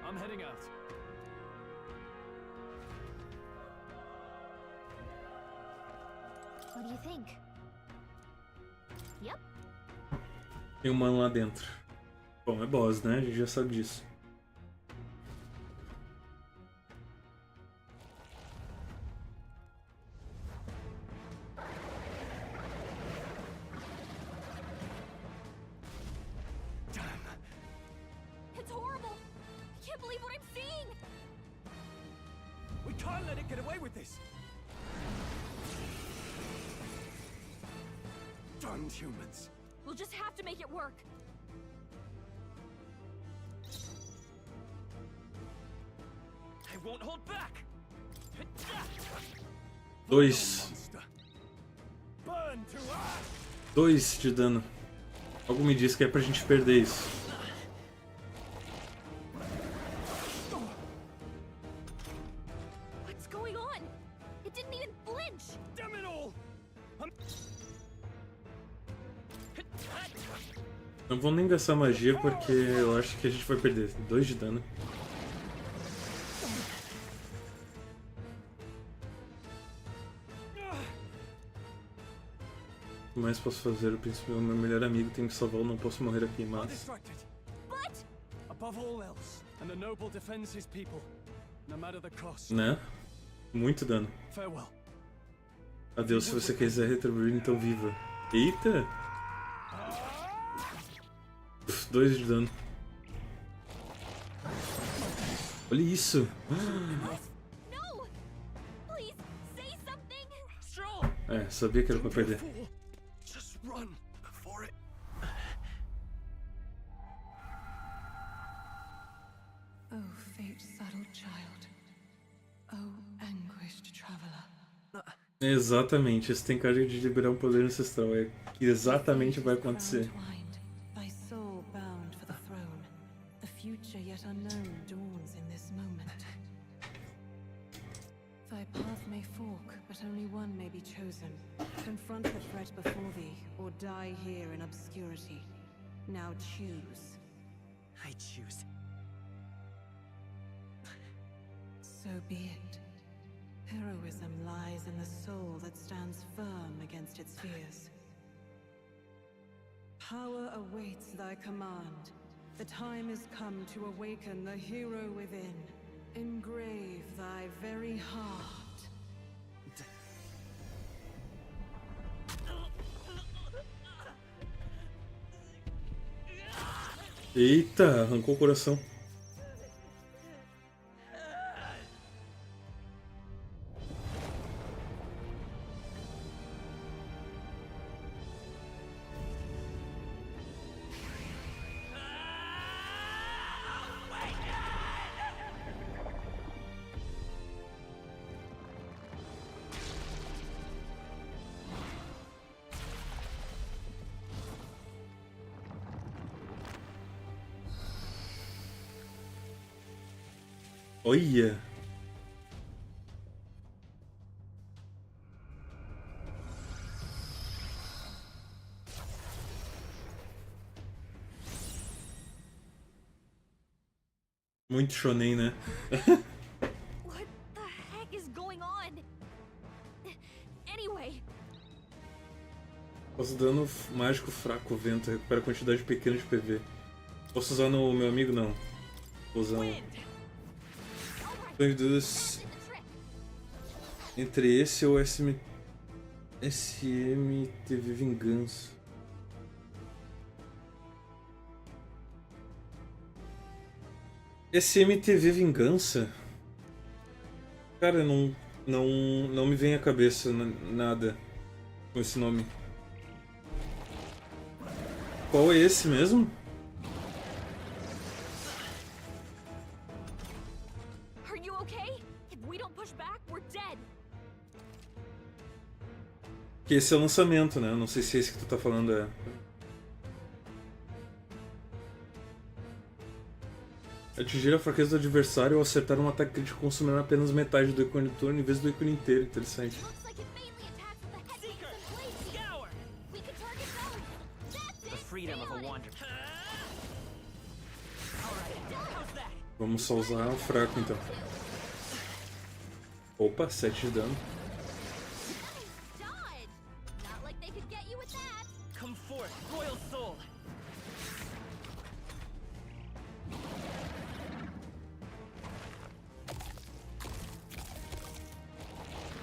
I'm heading out. What do you think? Yep. Tem um mano lá dentro. Bom, é boss, né? A gente já sabe disso. It's horrible. I can't believe what I'm seeing. We can't let it get away with this. Damned humans. We'll just have to make it work. I won't hold back. Dois. Burn to ash. 2 de dano. Algo me diz que é pra gente perder isso. What's going on? It didn't even flinch. Damn it all. Não vou nem gastar magia porque eu acho que a gente vai perder. 2 de dano. O que mais posso fazer? Eu penso que o meu melhor amigo tem que salvar, eu não posso morrer aqui, mas... Above all else, and the noble defends his people, no matter the cost. Né? Muito dano. Farewell. Adeus, se você quiser retribuir, então viva. Eita! 2 de dano. Olha isso! No! Please say something. É, sabia que era pra perder. Just run before it. Oh, fate-saddled child. Oh, anguished traveler. Exatamente, isso tem cara de liberar um poder ancestral. É que exatamente vai acontecer. Thy soul bound for the throne. The future yet unknown dawns in this moment. Thy path may fork, but only one may be chosen. Confront the threat before thee, or die here in obscurity. Now choose. I choose. So be it. Heroism lies in the soul that stands firm against its fears. Power awaits thy command. The time has come to awaken the hero within. Engrave thy very heart. Eita, arrancou o coração. Olha! Muito shonen, né? What the heck is going on? Anyway. Posso dano mágico fraco, vento, recupera a quantidade pequena de PV. Posso usar no meu amigo? Não. Vou usar entre esse ou SMTV Vingança. SMTV Vingança? Cara, não me vem à cabeça nada com esse nome. Qual é esse mesmo? Are you okay? If we don't push back, we're dead. Que esse é o lançamento, né? Eu não sei se esse que tu tá falando é. Atingir a fraqueza do adversário ou acertar um ataque crítico consumindo apenas metade do ícone do turno em vez do ícone inteiro. Interessante. freedom of a wanderer. Vamos só usar o fraco então. Opa, 7 de dano. Come forth, royal soul.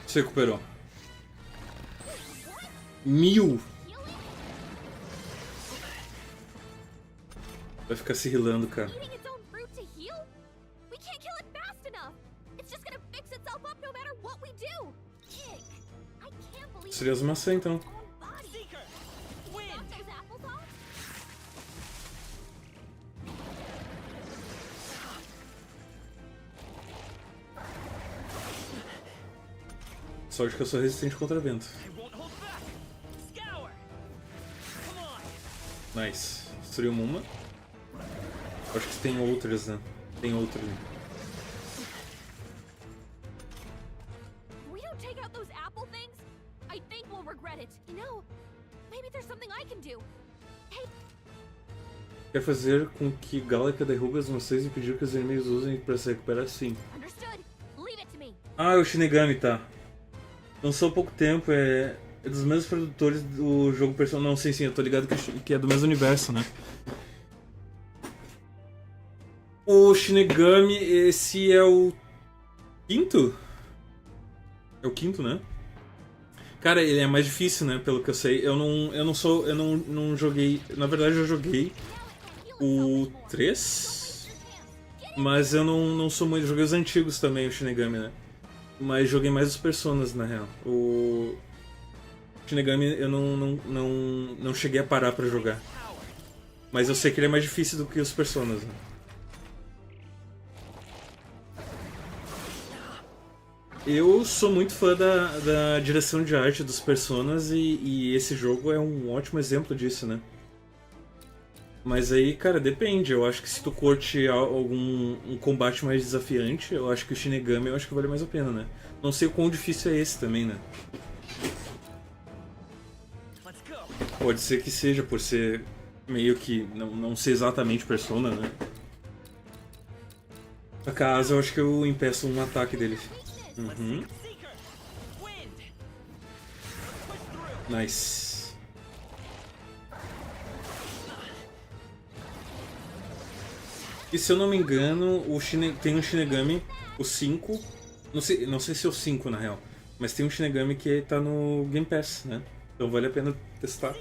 Se recuperou. 1000. Vai ficar se rilando, cara. Seria as maçãs então. Sorte que eu sou resistente contra vento. Nice. Destruiu uma. Acho que tem outras, né? Tem outra ali. Quer fazer com que Gallica derrube as maçãs e pedir que os inimigos usem para se recuperar? Sim. Ah, é o Shinigami, tá. Lançou há pouco tempo, é dos mesmos produtores do jogo Persona. Não, sim, eu tô ligado que é do mesmo universo, né? O Shinigami, esse é o quinto? É o quinto, né? Cara, ele é mais difícil, né? Pelo que eu sei. Eu não joguei. Na verdade, eu joguei o 3, mas eu não sou muito. Joguei os antigos também, o Shinigami, né? Mas joguei mais os Personas, na real. O Shinigami eu não cheguei a parar pra jogar. Mas eu sei que ele é mais difícil do que os Personas, né? Eu sou muito fã da direção de arte dos Personas e esse jogo é um ótimo exemplo disso, né? Mas aí, cara, depende. Eu acho que se tu curte um combate mais desafiante, eu acho que o Shinigami eu acho que vale mais a pena, né? Não sei o quão difícil é esse também, né? Pode ser que seja, por ser meio que não ser exatamente Persona, né? Acaso eu acho que eu impeço um ataque dele. Uhum. Nice. E se eu não me engano, tem um Shinigami, o 5. Não sei se é o 5 na real, mas tem um Shinigami que tá no Game Pass, né? Então vale a pena testar.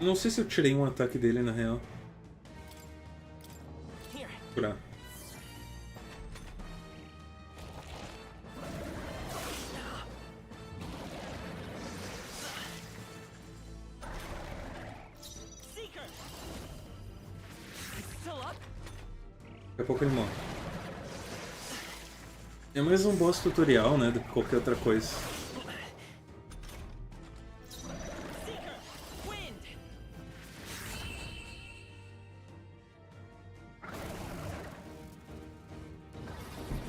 Não sei se eu tirei um ataque dele na real. Curar. Daqui a pouco ele morre. É mais um boss tutorial, né, do que qualquer outra coisa.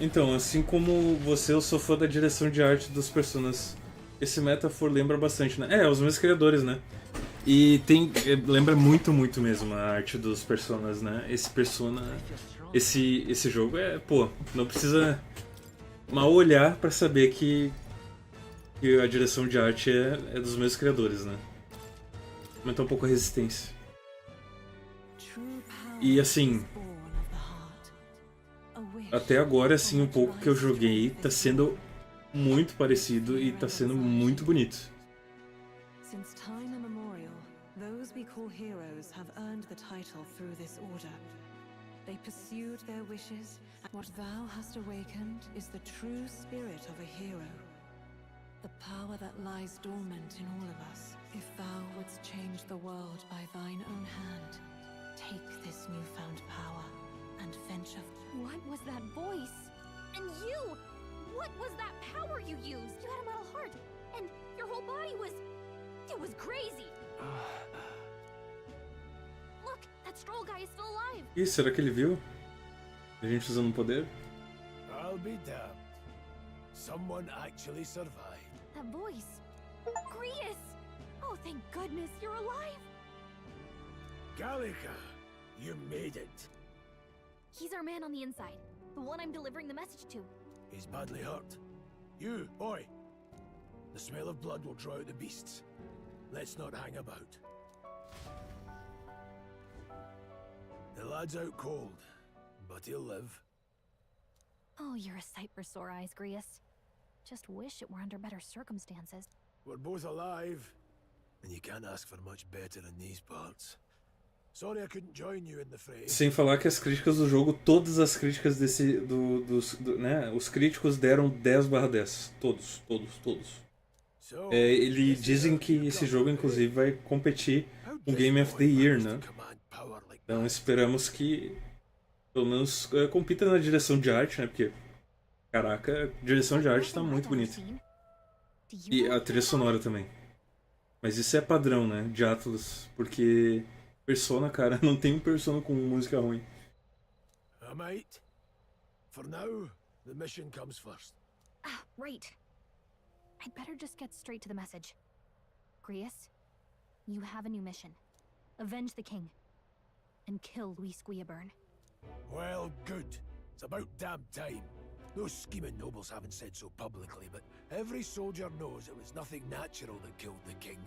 Então, assim como você, eu sou fã da direção de arte dos Personas. Esse metafor lembra bastante, né? É, os mesmos criadores, né? E lembra muito mesmo a arte dos Personas, né? Esse Persona, esse jogo pô, não precisa mal olhar pra saber que a direção de arte é dos mesmos criadores, né? Aumentar um pouco a resistência. E assim, até agora, assim, um pouco que eu joguei tá sendo muito parecido e tá sendo muito bonito. Since time immemorial, those we call heroes have earned the title through this order. They pursued their wishes. What thou hast awakened is the true spirit of a hero. The power that lies dormant in all of us. If thou wouldst change the world by thine own hand, take this newfound power and venture. What was that voice? And you! What was that power you used? You had a metal heart, and your whole body was... It was crazy! Look, that's Stroll guy is still alive. Ih, será que ele viu? A gente usando o poder? I'll be damned. Someone actually survived. That voice. Grius! Oh, thank goodness you're alive. Gallica, you made it. He's our man on the inside. The one I'm delivering the message to. He's badly hurt. You, boy. The smell of blood will draw out the beasts. Let's not hang about. The lad's out cold, but he'll live. Oh, you're a sight for sore eyes, Grius. Just wish it were under better circumstances. We're both alive, and you can't ask for much better in these parts. Sorry I couldn't join you in the fray. Sem falar que as críticas do jogo, todas as críticas desse. Né? Os críticos deram 10/10. Todos. Eles dizem que esse jogo, inclusive, vai competir com Game of the Year, né? Então esperamos que pelo menos compita na direção de arte, né? Porque, caraca, a direção de arte tá muito bonita. E a trilha sonora também. Mas isso é padrão, né? De Atlus. Porque Persona, cara, não tem um Persona com música ruim. Mate. For now, the mission comes first. Ah, right. I'd better just get straight to the message. Grius, you have a new mission. Avenge the king. And kill Luis Guillaburn. Well, good. It's about damn time. Those scheming nobles haven't said so publicly, but every soldier knows it was nothing natural that killed the king.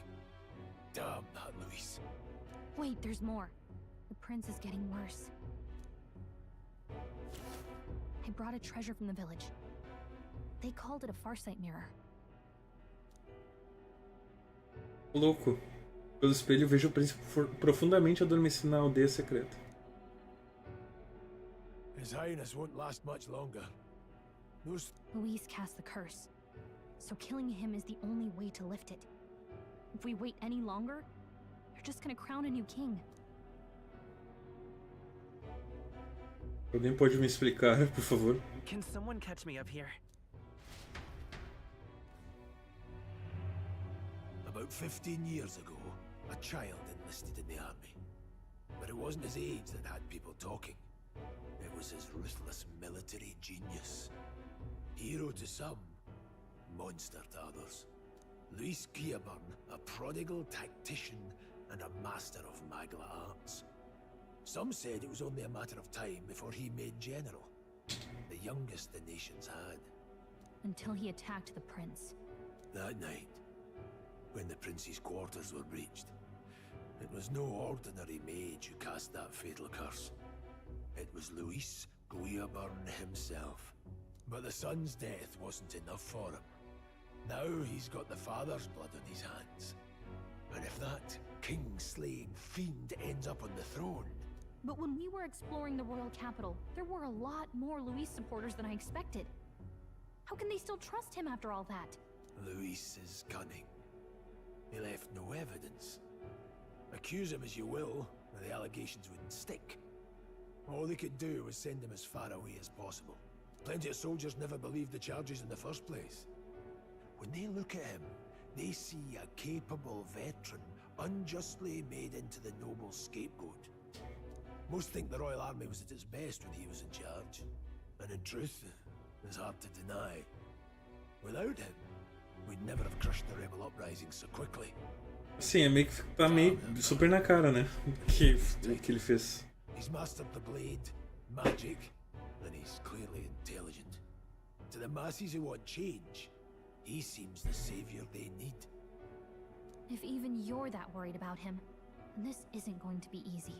Damn that Luis. Wait, there's more. The prince is getting worse. I brought a treasure from the village. They called it a farsight mirror. Louco. Pelo espelho vejo o príncipe profundamente adormecido na aldeia secreta. His Highness won't last much longer. Luis cast the curse, so killing him is the only way to lift it. If we wait any longer, they're just gonna crown a new king. Alguém pode me explicar, por favor? Can someone catch me up here? About 15 years ago, a child enlisted in the army. But it wasn't his age that had people talking. It was his ruthless military genius. Hero to some, monster to others. Luis Guillaburn, a prodigal tactician and a master of magla arts. Some said it was only a matter of time before he made general. The youngest the nations had. Until he attacked the prince. That night, when the prince's quarters were breached, it was no ordinary mage who cast that fatal curse. It was Luis Guillaburn himself. But the son's death wasn't enough for him. Now he's got the father's blood on his hands. And if that king-slaying fiend ends up on the throne... But when we were exploring the royal capital, there were a lot more Luis supporters than I expected. How can they still trust him after all that? Luis is cunning. He left no evidence. Accuse him as you will, the allegations wouldn't stick. All they could do was send him as far away as possible. Plenty of soldiers never believed the charges in the first place. When they look at him, they see a capable veteran unjustly made into the noble scapegoat. Most think the Royal Army was at its best when he was in charge. And in truth, it's hard to deny. Without him, we'd never have crushed the rebel uprising so quickly. Sim, é meio que tá meio super na cara, né? Que ele fez. He's mastered the blade, magic, and he's clearly intelligent. To the masses who want change, he seems the savior they need. If even you're that worried about him, then this isn't going to be easy.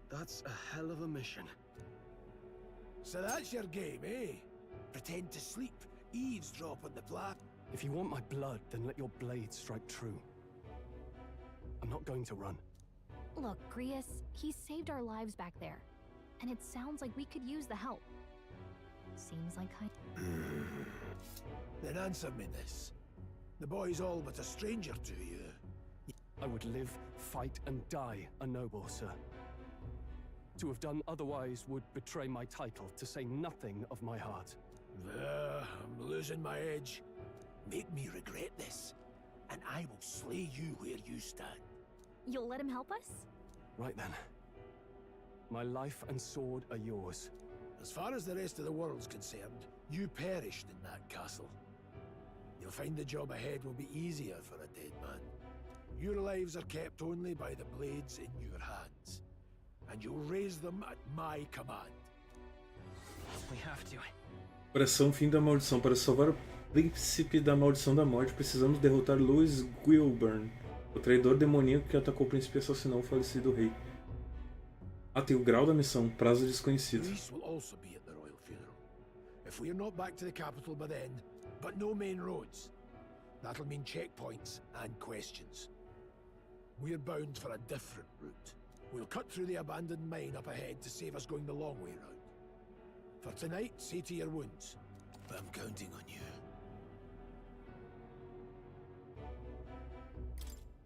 That's a hell of a mission. So that's your game, eh? Pretend to sleep, eavesdrop on the plan. If you want my blood, then let your blade strike true. I'm not going to run. Look, Grius, he saved our lives back there. And it sounds like we could use the help. Seems like Then answer me this. The boy's all but a stranger to you. I would live, fight, and die a noble, sir. To have done otherwise would betray my title, to say nothing of my heart. I'm losing my edge. Make me regret this, and I will slay you where you stand. You'll let him help us? Right then. My life and sword are yours. As far as the rest of the world's concerned, you perished in that castle. You'll find the job ahead will be easier for a dead man. Your lives are kept only by the blades in your hands, and you'll raise them at my command. We have to. Operação Fim da Maldição. Para salvar o príncipe da Maldição da Morte, precisamos derrotar Louis Guilburn, o traidor demoníaco que atacou o príncipe e assassinou o falecido rei. Ah, tem o grau da missão, prazo desconhecido. Luis will also be at the royal funeral. If we're not back to the capital by then, but no main roads, that'll mean checkpoints and questions. We're bound for a different route. We'll cut through the abandoned mine up ahead to save us going the long way round. For tonight, see to your wounds. I'm counting on you.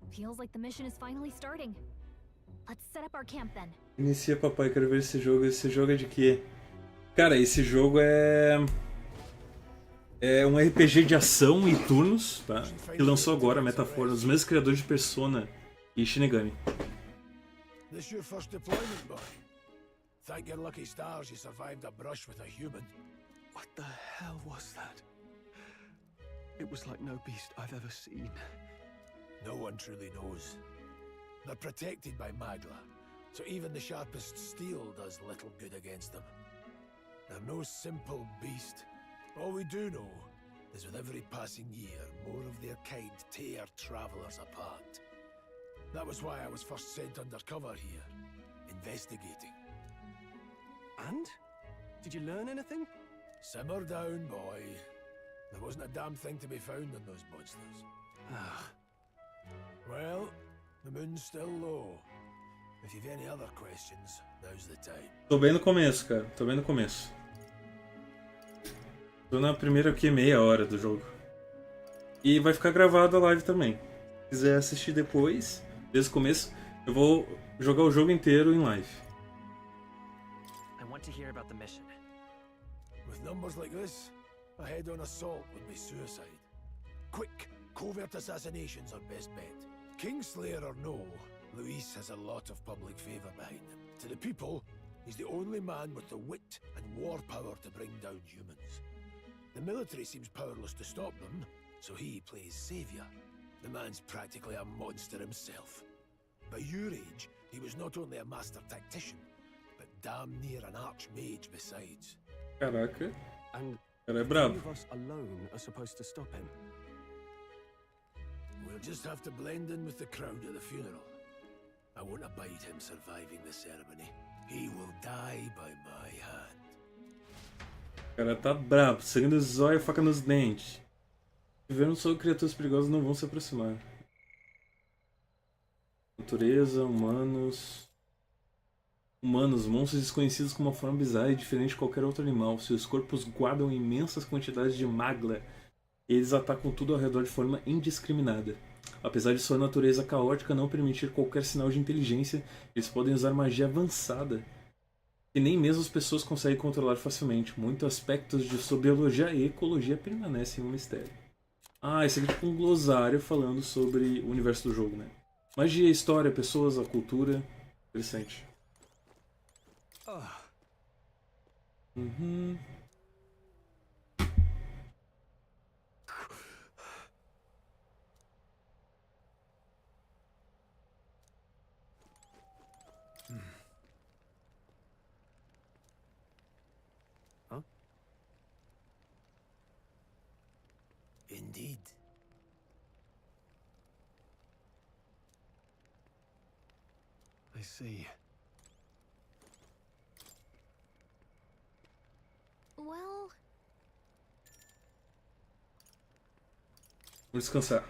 Feels like the mission is finally starting. Let's set up our camp then. Inicia, papai, quero ver esse jogo. Esse jogo é de quê? Cara, esse jogo é um RPG de ação e turnos, tá? Que lançou agora a Metaphor, os mesmos criadores de Persona e Shinigami. This your first deployment, boy? Thank your lucky stars you survived a brush with a human. What the hell was that? It was like no beast I've ever seen. No one truly knows. They're protected by Magla, so even the sharpest steel does little good against them. They're no simple beast. All we do know is with every passing year, more of their kind tear travelers apart. That was why I was first sent undercover here, investigating. And? Did you learn anything? Simmer down, boy. There wasn't a damn thing to be found in those monsters. Well, the moon's still low. If you've any other questions, now's the time. Tô bem no começo, cara. Tô bem no começo. Tô na primeira aqui meia hora do jogo. E vai ficar gravada a live também. Se quiser assistir depois, desde o começo, eu vou jogar o jogo inteiro em live. I want to hear about the mission. With numbers like this, a head-on assault would be suicide. Quick, covert assassinations are best bet. Kingslayer or no, Luis has a lot of public favor behind him. To the people, he's the only man with the wit and war power to bring down humans. The military seems powerless to stop them, so he plays savior. The man's practically a monster himself. By your age, he was not only a master tactician, but damn near an archmage besides. Caraca. And Cara é brabo. few of us alone are supposed to stop him. We'll just have to blend in with the crowd at the funeral. I won't abide him surviving the ceremony. He will die by my hand. O cara tá brabo, sangue no zóio e faca nos dentes. Vivendo sobre criaturas perigosas não vão se aproximar. Natureza, humanos. Humanos, monstros desconhecidos com uma forma bizarra e diferente de qualquer outro animal. Seus corpos guardam imensas quantidades de magla. Eles atacam tudo ao redor de forma indiscriminada. Apesar de sua natureza caótica não permitir qualquer sinal de inteligência, eles podem usar magia avançada, que nem mesmo as pessoas conseguem controlar facilmente. Muitos aspectos de sua biologia e ecologia permanecem um mistério. Ah, esse aqui é tipo um glossário falando sobre o universo do jogo, né? Magia, história, pessoas, a cultura. Interessante. Uhum. Indeed. I see. Well... Vou descansar.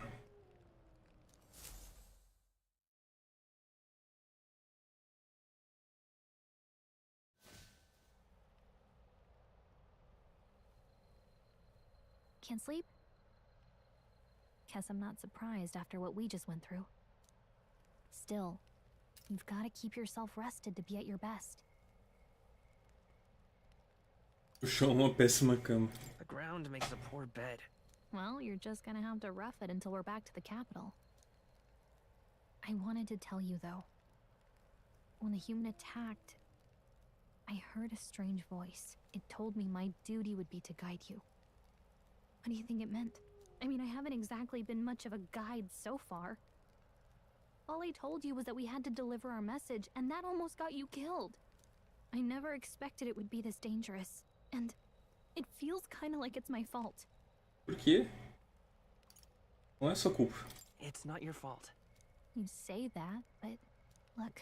Can't sleep? Guess I'm not surprised after what we just went through. Still, you've got to keep yourself rested to be at your best. O chão é uma péssima cama. The ground makes a poor bed. Well, you're just gonna have to rough it until we're back to the capital. I wanted to tell you, though. When the human attacked, I heard a strange voice. It told me my duty would be to guide you. What do you think it meant? I mean, I haven't exactly been much of a guide so far. All I told you was that we had to deliver our message, and that almost got you killed. I never expected it would be this dangerous, and it feels kind of like it's my fault. Por quê? Não é sua culpa. It's not your fault. You say that, but look,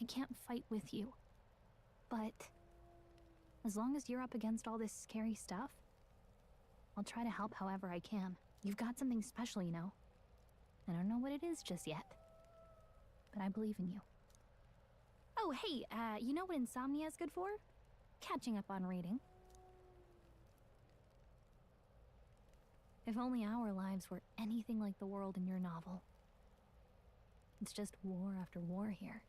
I can't fight with you. But as long as you're up against all this scary stuff, I'll try to help however I can. You've got something special, you know. I don't know what it is just yet, but I believe in you. Oh, hey, you know what insomnia is good for? Catching up on reading. If only our lives were anything like the world in your novel. It's just war after war here,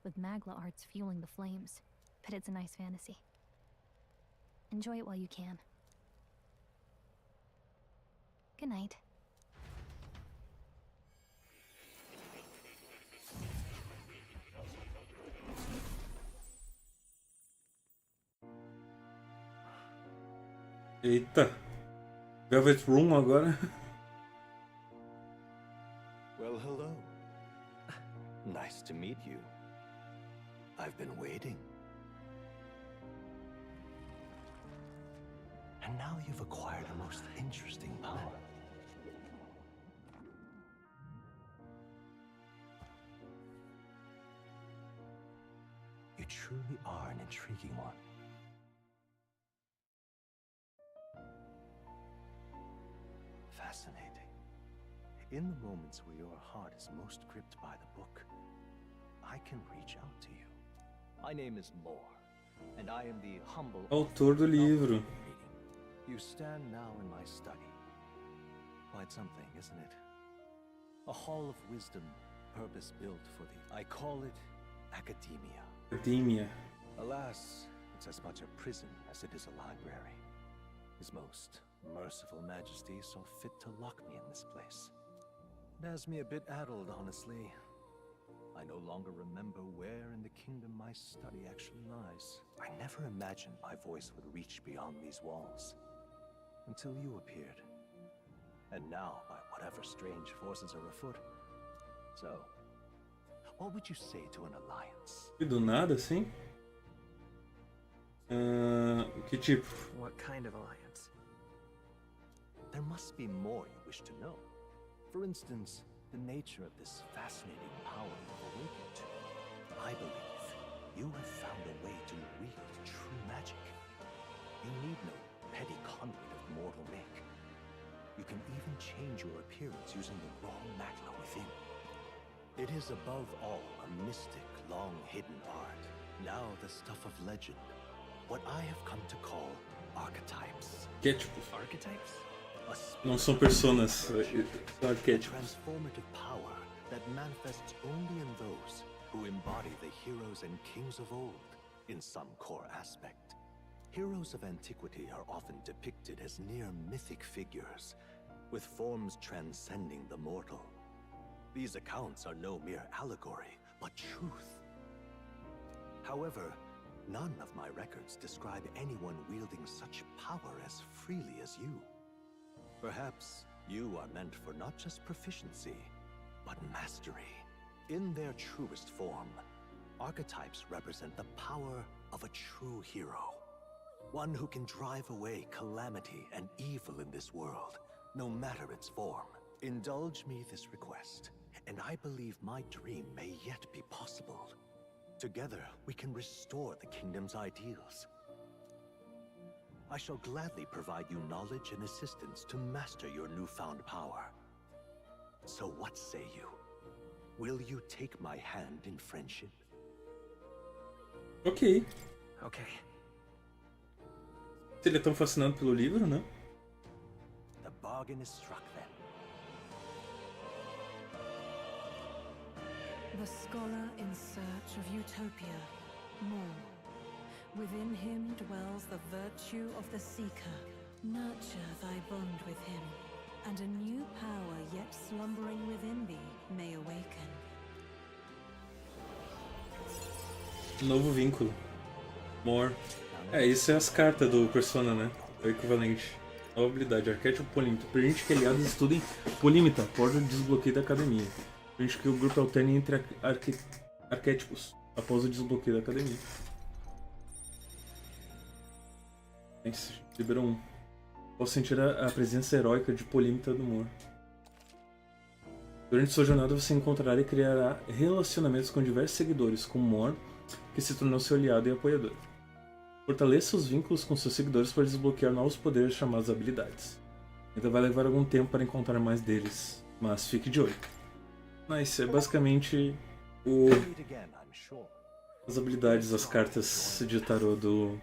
with Magla arts fueling the flames, but it's a nice fantasy. Enjoy it while you can. Good night. Eita. Velvet Room agora. Well, hello. Nice to meet you. I've been waiting. And now you've acquired a most interesting power. You truly are an intriguing one. Fascinating. In the moments where your heart is most gripped by the book, I can reach out to you. My name is Moore, and I am the humble Autor do livro. You stand now in my study. Quite something, isn't it? A hall of wisdom, purpose-built for the... I call it academia. Academia. Alas, it's as much a prison as it is a library. His most merciful majesty saw fit to lock me in this place. It has me a bit addled, honestly. I no longer remember where in the kingdom my study actually lies. I never imagined my voice would reach beyond these walls. Until you appeared. And now, by whatever strange forces are afoot. So, what would you say to an alliance? E do nada, assim? Que tipo? What kind of alliance? There must be more you wish to know. For instance, the nature of this fascinating power you've awakened to. I believe you have found a way to wield true magic. You need no petty conduit of mortal make. You can even change your appearance using the raw magna within. It is above all a mystic, long-hidden art. Now the stuff of legend. What I have come to call archetypes. Arquétipos. Archetypes? Não são personas, são arquétipos. Transformative power that manifests only in those who embody the heroes and kings of old in some core aspect. Heroes of antiquity are often depicted as near mythic figures, with forms transcending the mortal. These accounts are no mere allegory, but truth. However, none of my records describe anyone wielding such power as freely as you. Perhaps you are meant for not just proficiency, but mastery. In their truest form, archetypes represent the power of a true hero. One who can drive away calamity and evil in this world, no matter its form. Indulge me this request, and I believe my dream may yet be possible. Together, we can restore the kingdom's ideals. I shall gladly provide you knowledge and assistance to master your newfound power. So what say you? Will you take my hand in friendship? Ok. Okay. Se ele é tão fascinado pelo livro, né? The bargain is struck then. The scholar in search of utopia, more. Within him dwells the virtue of the seeker, Nurture thy bond with him, and a new power yet slumbering within thee may awaken. Novo vínculo. More. Isso é as cartas do Persona, né? É o equivalente. Nova habilidade, arquétipo polímita. Permite que aliados estudem polímita, porta de desbloqueio da academia. Permite que o grupo alterne entre arquétipos após o desbloqueio da academia. Liberou um. Posso sentir a presença heróica de polímita do Mor. Durante sua jornada você encontrará e criará relacionamentos com diversos seguidores, como Mor, que se tornou seu aliado e apoiador. Fortaleça os vínculos com seus seguidores para desbloquear novos poderes chamados habilidades. Ainda vai levar algum tempo para encontrar mais deles, mas fique de olho. Nice, é basicamente as habilidades, as cartas de tarô do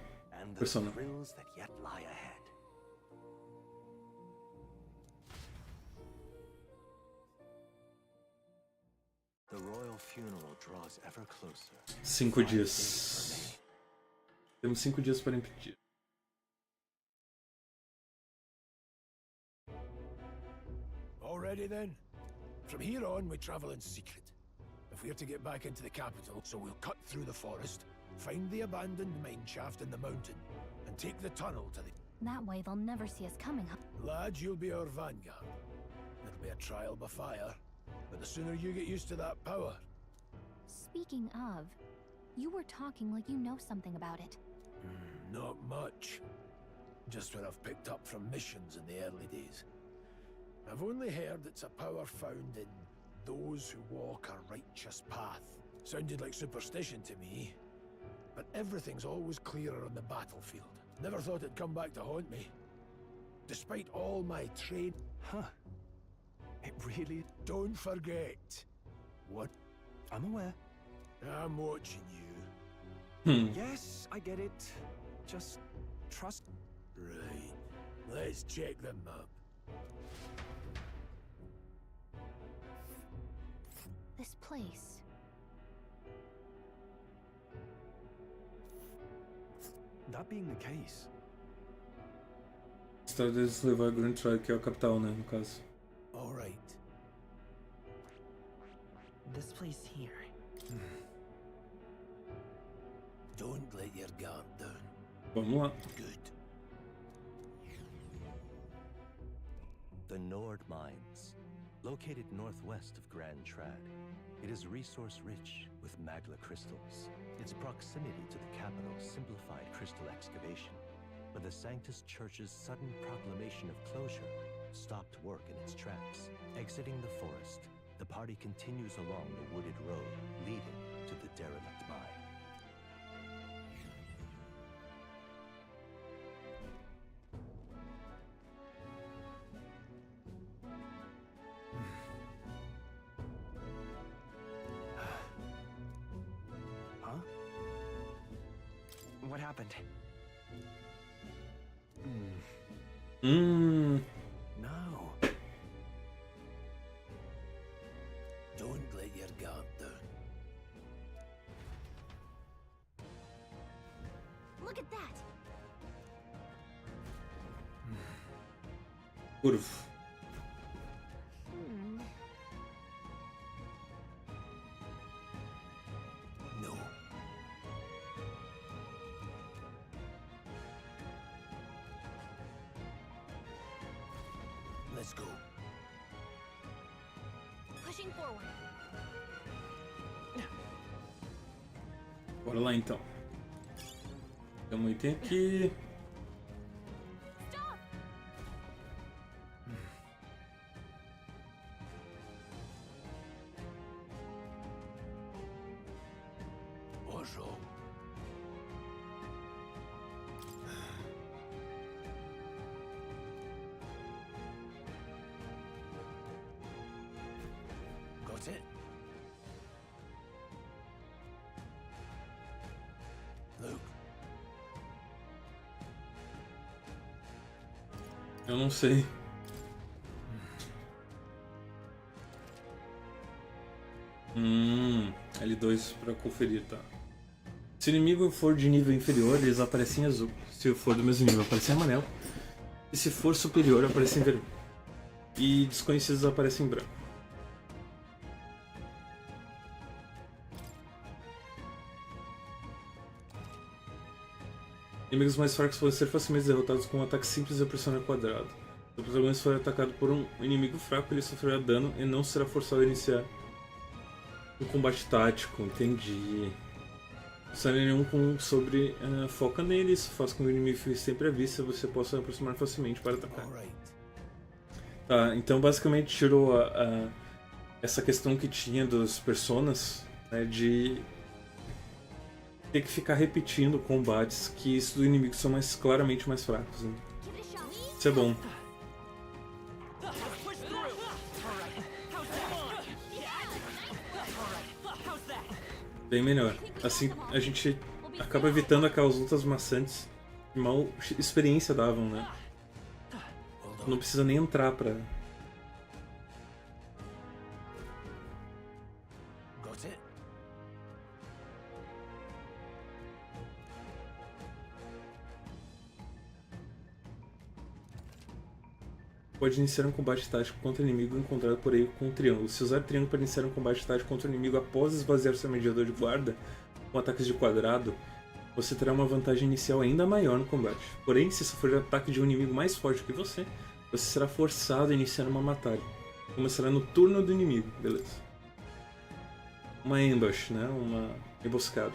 Persona. The royal funeral draws ever closer. 5 dias. Temos 5 dias para impedir. Already then? From here on, we travel in secret. If we're to get back into the capital, so we'll cut through the forest, find the abandoned mine shaft in the mountain, and take the tunnel to the... That way they'll never see us coming. Lad, you'll be our vanguard. It'll be a trial by fire, but the sooner you get used to that power... Speaking of, you were talking like you know something about it. Not much. Just what I've picked up from missions in the early days. I've only heard it's a power found in those who walk a righteous path. Sounded like superstition to me, but everything's always clearer on the battlefield. Never thought it'd come back to haunt me. Despite all my trade... Huh. It really... Don't forget. What? I'm aware. I'm watching you. Yes, I get it. Just trust... Right. Let's check the map. This place. That being the case... A história deles levar a Grand Trial, que é a capital, né, no caso. All right. This place here. Don't let your guard down. Vamos lá. Good. The Nord Mines, located northwest of Grand Trad. It is resource-rich with magla crystals. Its proximity to the capital simplified crystal excavation, but the Sanctus Church's sudden proclamation of closure stopped work in its tracks. Exiting the forest, the party continues along the wooded road leading to the derelict mine. What happened? No. Don't let your guard down. Look at that. Curvo. No. Let's go. Pushing forward. Bora lá então. Tem um item aqui. Ojo. Got it? Luke. Eu não sei. L2 pra conferir, tá? Se o inimigo for de nível inferior, eles aparecem em azul. Se for do mesmo nível, aparece em amarelo. E se for superior, aparece em vermelho. E desconhecidos aparecem em branco. Inimigos mais fracos podem ser facilmente derrotados com um ataque simples e pressionar quadrado. Se o protagonista for atacado por um inimigo fraco, ele sofrerá dano e não será forçado a iniciar um combate tático. Entendi. Se nenhum sobre foca nele, isso faz com que o inimigo fique sempre à vista e você possa aproximar facilmente para atacar. Tá, então basicamente tirou essa questão que tinha dos personas, né, de ter que ficar repetindo combates que esses dos inimigos são claramente mais fracos. Né? Isso é bom. Bem melhor. Assim a gente acaba evitando aquelas lutas maçantes que mal experiência davam, né? Não precisa nem entrar pra... Pode iniciar um combate tático contra o inimigo encontrado por aí com um triângulo. Se usar triângulo para iniciar um combate tático contra o inimigo após esvaziar seu mediador de guarda com ataques de quadrado, você terá uma vantagem inicial ainda maior no combate. Porém, se sofrer ataque de um inimigo mais forte que você será forçado a iniciar uma batalha. Começará no turno do inimigo, beleza. Uma ambush, né? Uma emboscada.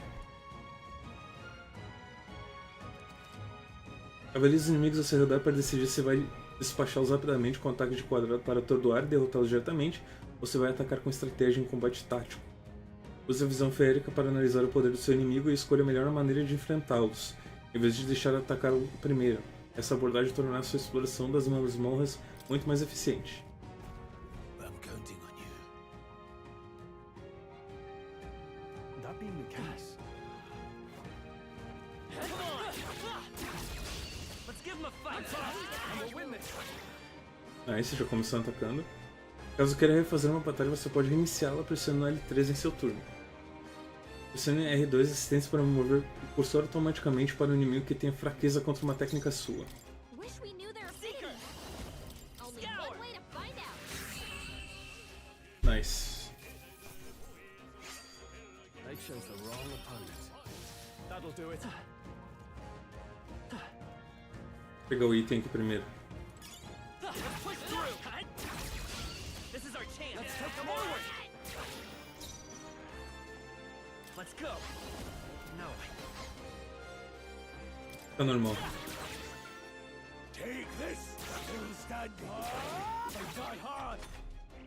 Avalie os inimigos ao seu redor para decidir se vai despachá-los rapidamente com ataque de quadrado para atordoar e derrotá-los diretamente, ou se vai atacar com estratégia em combate tático. Use a visão feérica para analisar o poder do seu inimigo e escolha a melhor maneira de enfrentá-los, em vez de deixar atacar o primeiro. Essa abordagem tornará sua exploração das masmorras muito mais eficiente. Esse já começou atacando. Caso queira refazer uma batalha, você pode reiniciá-la pressionando L3 em seu turno. Pressione R2 assistência para mover o cursor automaticamente para um inimigo que tenha fraqueza contra uma técnica sua. Nice. Vou pegar o item aqui primeiro. Tá normal.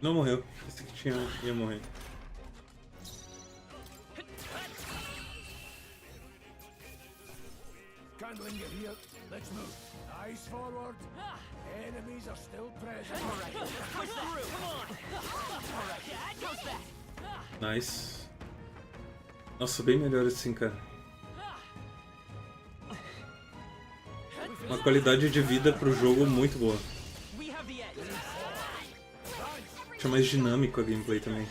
Não morreu. Esse que ia morrer. Let's move. Eyes forward. Enemies are still present. Nice. Nossa, bem melhor assim, cara. Uma qualidade de vida pro jogo muito boa. Deixa mais dinâmico a gameplay também.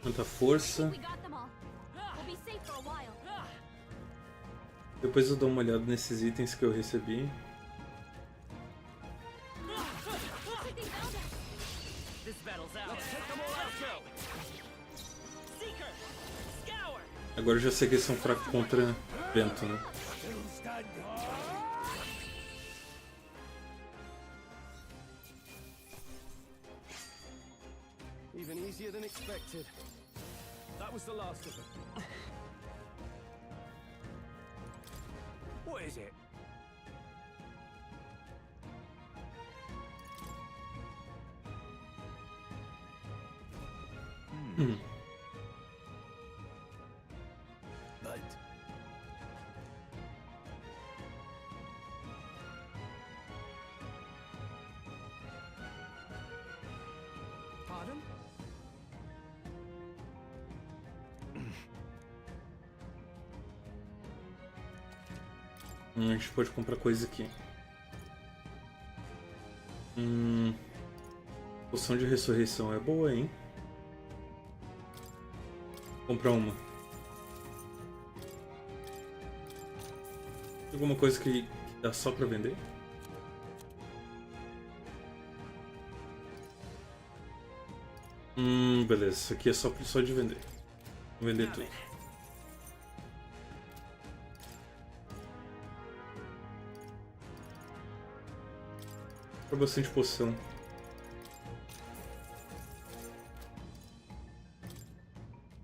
Quanta força. Depois eu dou uma olhada nesses itens que eu recebi. Agora eu já sei que eles são fracos contra vento, né? Even easier than expected. That was the last of them. What is it? Right. Pardon? A gente pode comprar coisa aqui. Poção de ressurreição é boa, hein? Vou comprar uma. Alguma coisa que dá só pra vender? Beleza. Isso aqui é só de vender. Vou vender tudo. Pra bastante poção.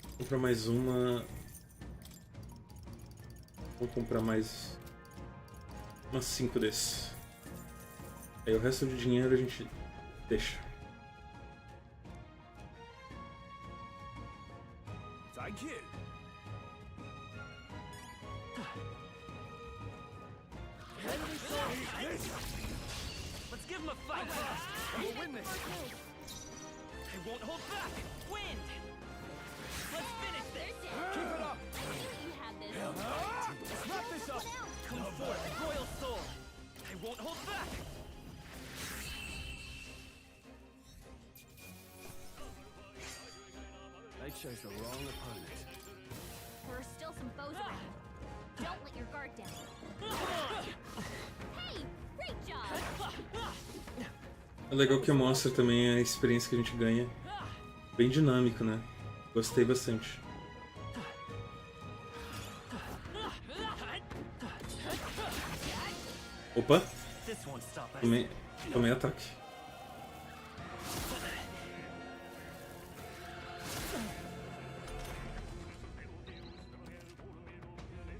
Vou comprar mais uma. Vou comprar mais umas 5 desses. Aí o resto do dinheiro a gente deixa. Thank you. Let's give him a fight. We'll win this. They won't hold back. Wind. Let's finish this. Keep it up. You have this. Let's wrap this up. Come forth, royal soul. They won't hold back. They chose the wrong opponent. There are still some foes around. Don't let your guard down. Hey, great job! É legal que mostra também a experiência que a gente ganha. Bem dinâmico, né? Gostei bastante. Opa! Tomei ataque.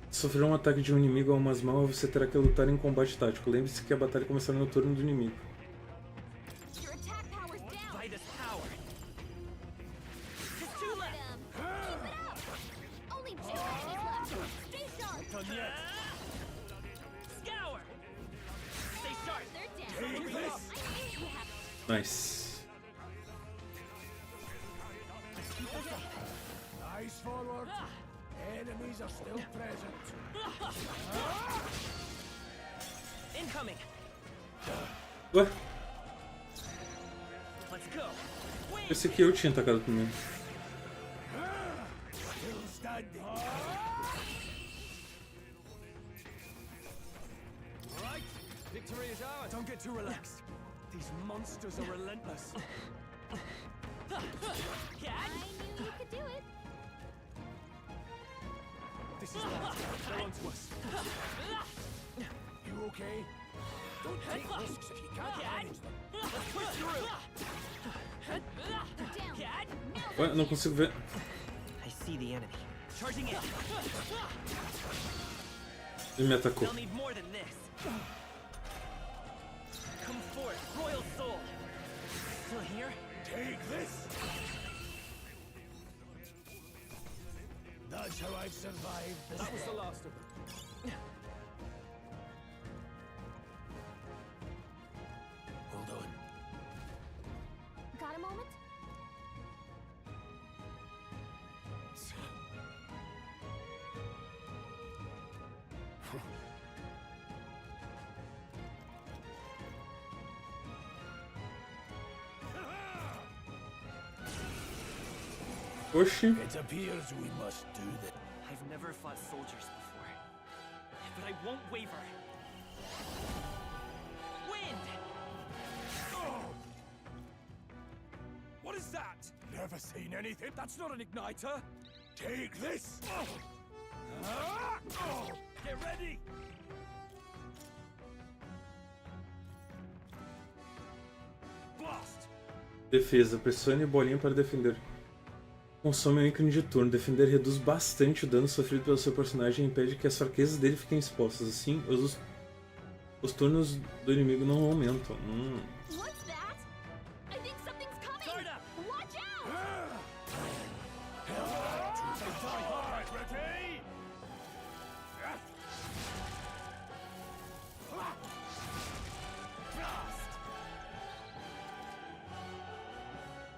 Se sofrer um ataque de um inimigo ou umas mãos, você terá que lutar em combate tático. Lembre-se que a batalha começará no turno do inimigo. Nice. Eyes forward. Enemies are still present. Incoming. Ué? Let's go. Esse aqui eu tinha atacado primeiro. Still standing. Right, victory is ours. Don't get too relaxed. These monsters are relentless. I knew you could do it. This is they're on to us. You okay? Don't take risks if you can't manage them. Let's push through. Ué, não consigo ver. I see the enemy. Charging in. Ele me atacou. They'll need more than this. Come forth, royal soul. Still here? Take this. That's how I've survived this. That was the last of them. Hold on. Got a moment? Oxi. It appears we must do that. I've never fought soldiers before, but I won't waver. Wind! What is that? Never seen anything. That's not an igniter. Take this. Get ready. Blast. Defesa. Pressione bolinha para defender. Consome um ícone de turno. Defender reduz bastante o dano sofrido pelo seu personagem e impede que as fraquezas dele fiquem expostas. Assim, os turnos do inimigo não aumentam. What's that? I think something's coming. Guard up. Watch out! Ready?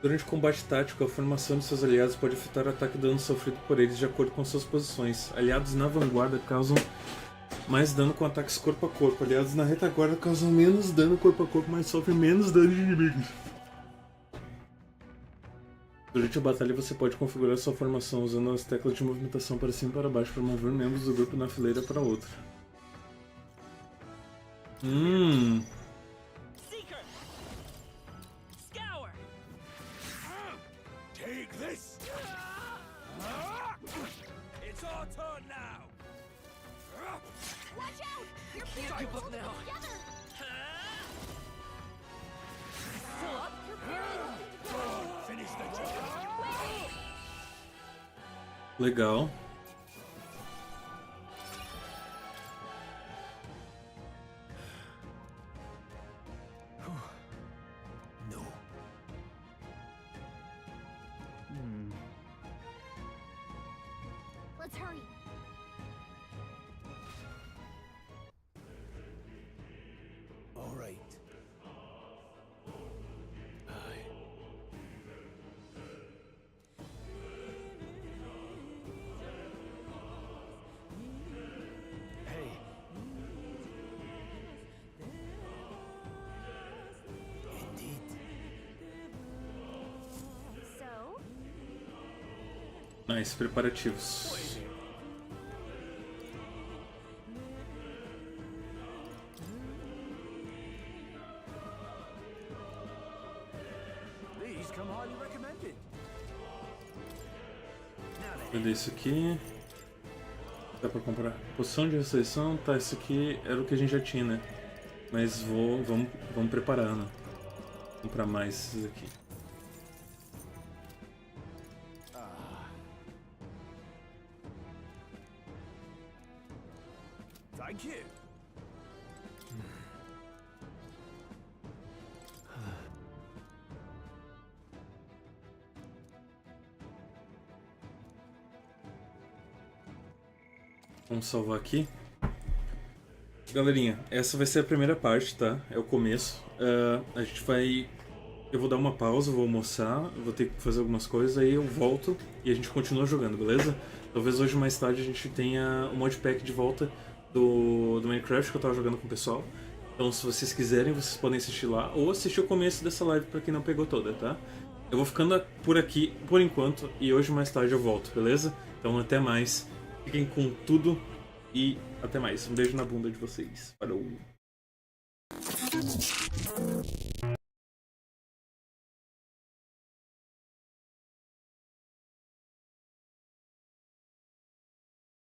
Durante o combate tático, a formação de seus aliados pode afetar o ataque e dano sofrido por eles de acordo com suas posições. Aliados na vanguarda causam mais dano com ataques corpo a corpo. Aliados na retaguarda causam menos dano corpo a corpo, mas sofrem menos dano de inimigos. Durante a batalha você pode configurar sua formação usando as teclas de movimentação para cima e para baixo para mover membros do grupo na fileira para outra. Take this. It's our turn now. Watch out! You're being pulled together! Pull up your parents! Finish the job. Legal. No. Let's hurry. All right. Hey. Indeed. So? Nice, preparativos. These come highly recommended. Cadê isso aqui? Dá pra comprar. Poção de ressurreição, tá, isso aqui era o que a gente já tinha, né? Mas vamos preparando. Vou comprar mais esses aqui. Thank you. Vamos salvar aqui. Galerinha, essa vai ser a primeira parte, tá? É o começo. A gente vai... Eu vou dar uma pausa, vou almoçar, vou ter que fazer algumas coisas, aí eu volto e a gente continua jogando, beleza? Talvez hoje mais tarde a gente tenha o modpack de volta do Minecraft que eu tava jogando com o pessoal. Então se vocês quiserem, vocês podem assistir lá ou assistir o começo dessa live pra quem não pegou toda, tá? Eu vou ficando por aqui por enquanto e hoje mais tarde eu volto, beleza? Então até mais. Fiquem com tudo e até mais. Um beijo na bunda de vocês. Falou!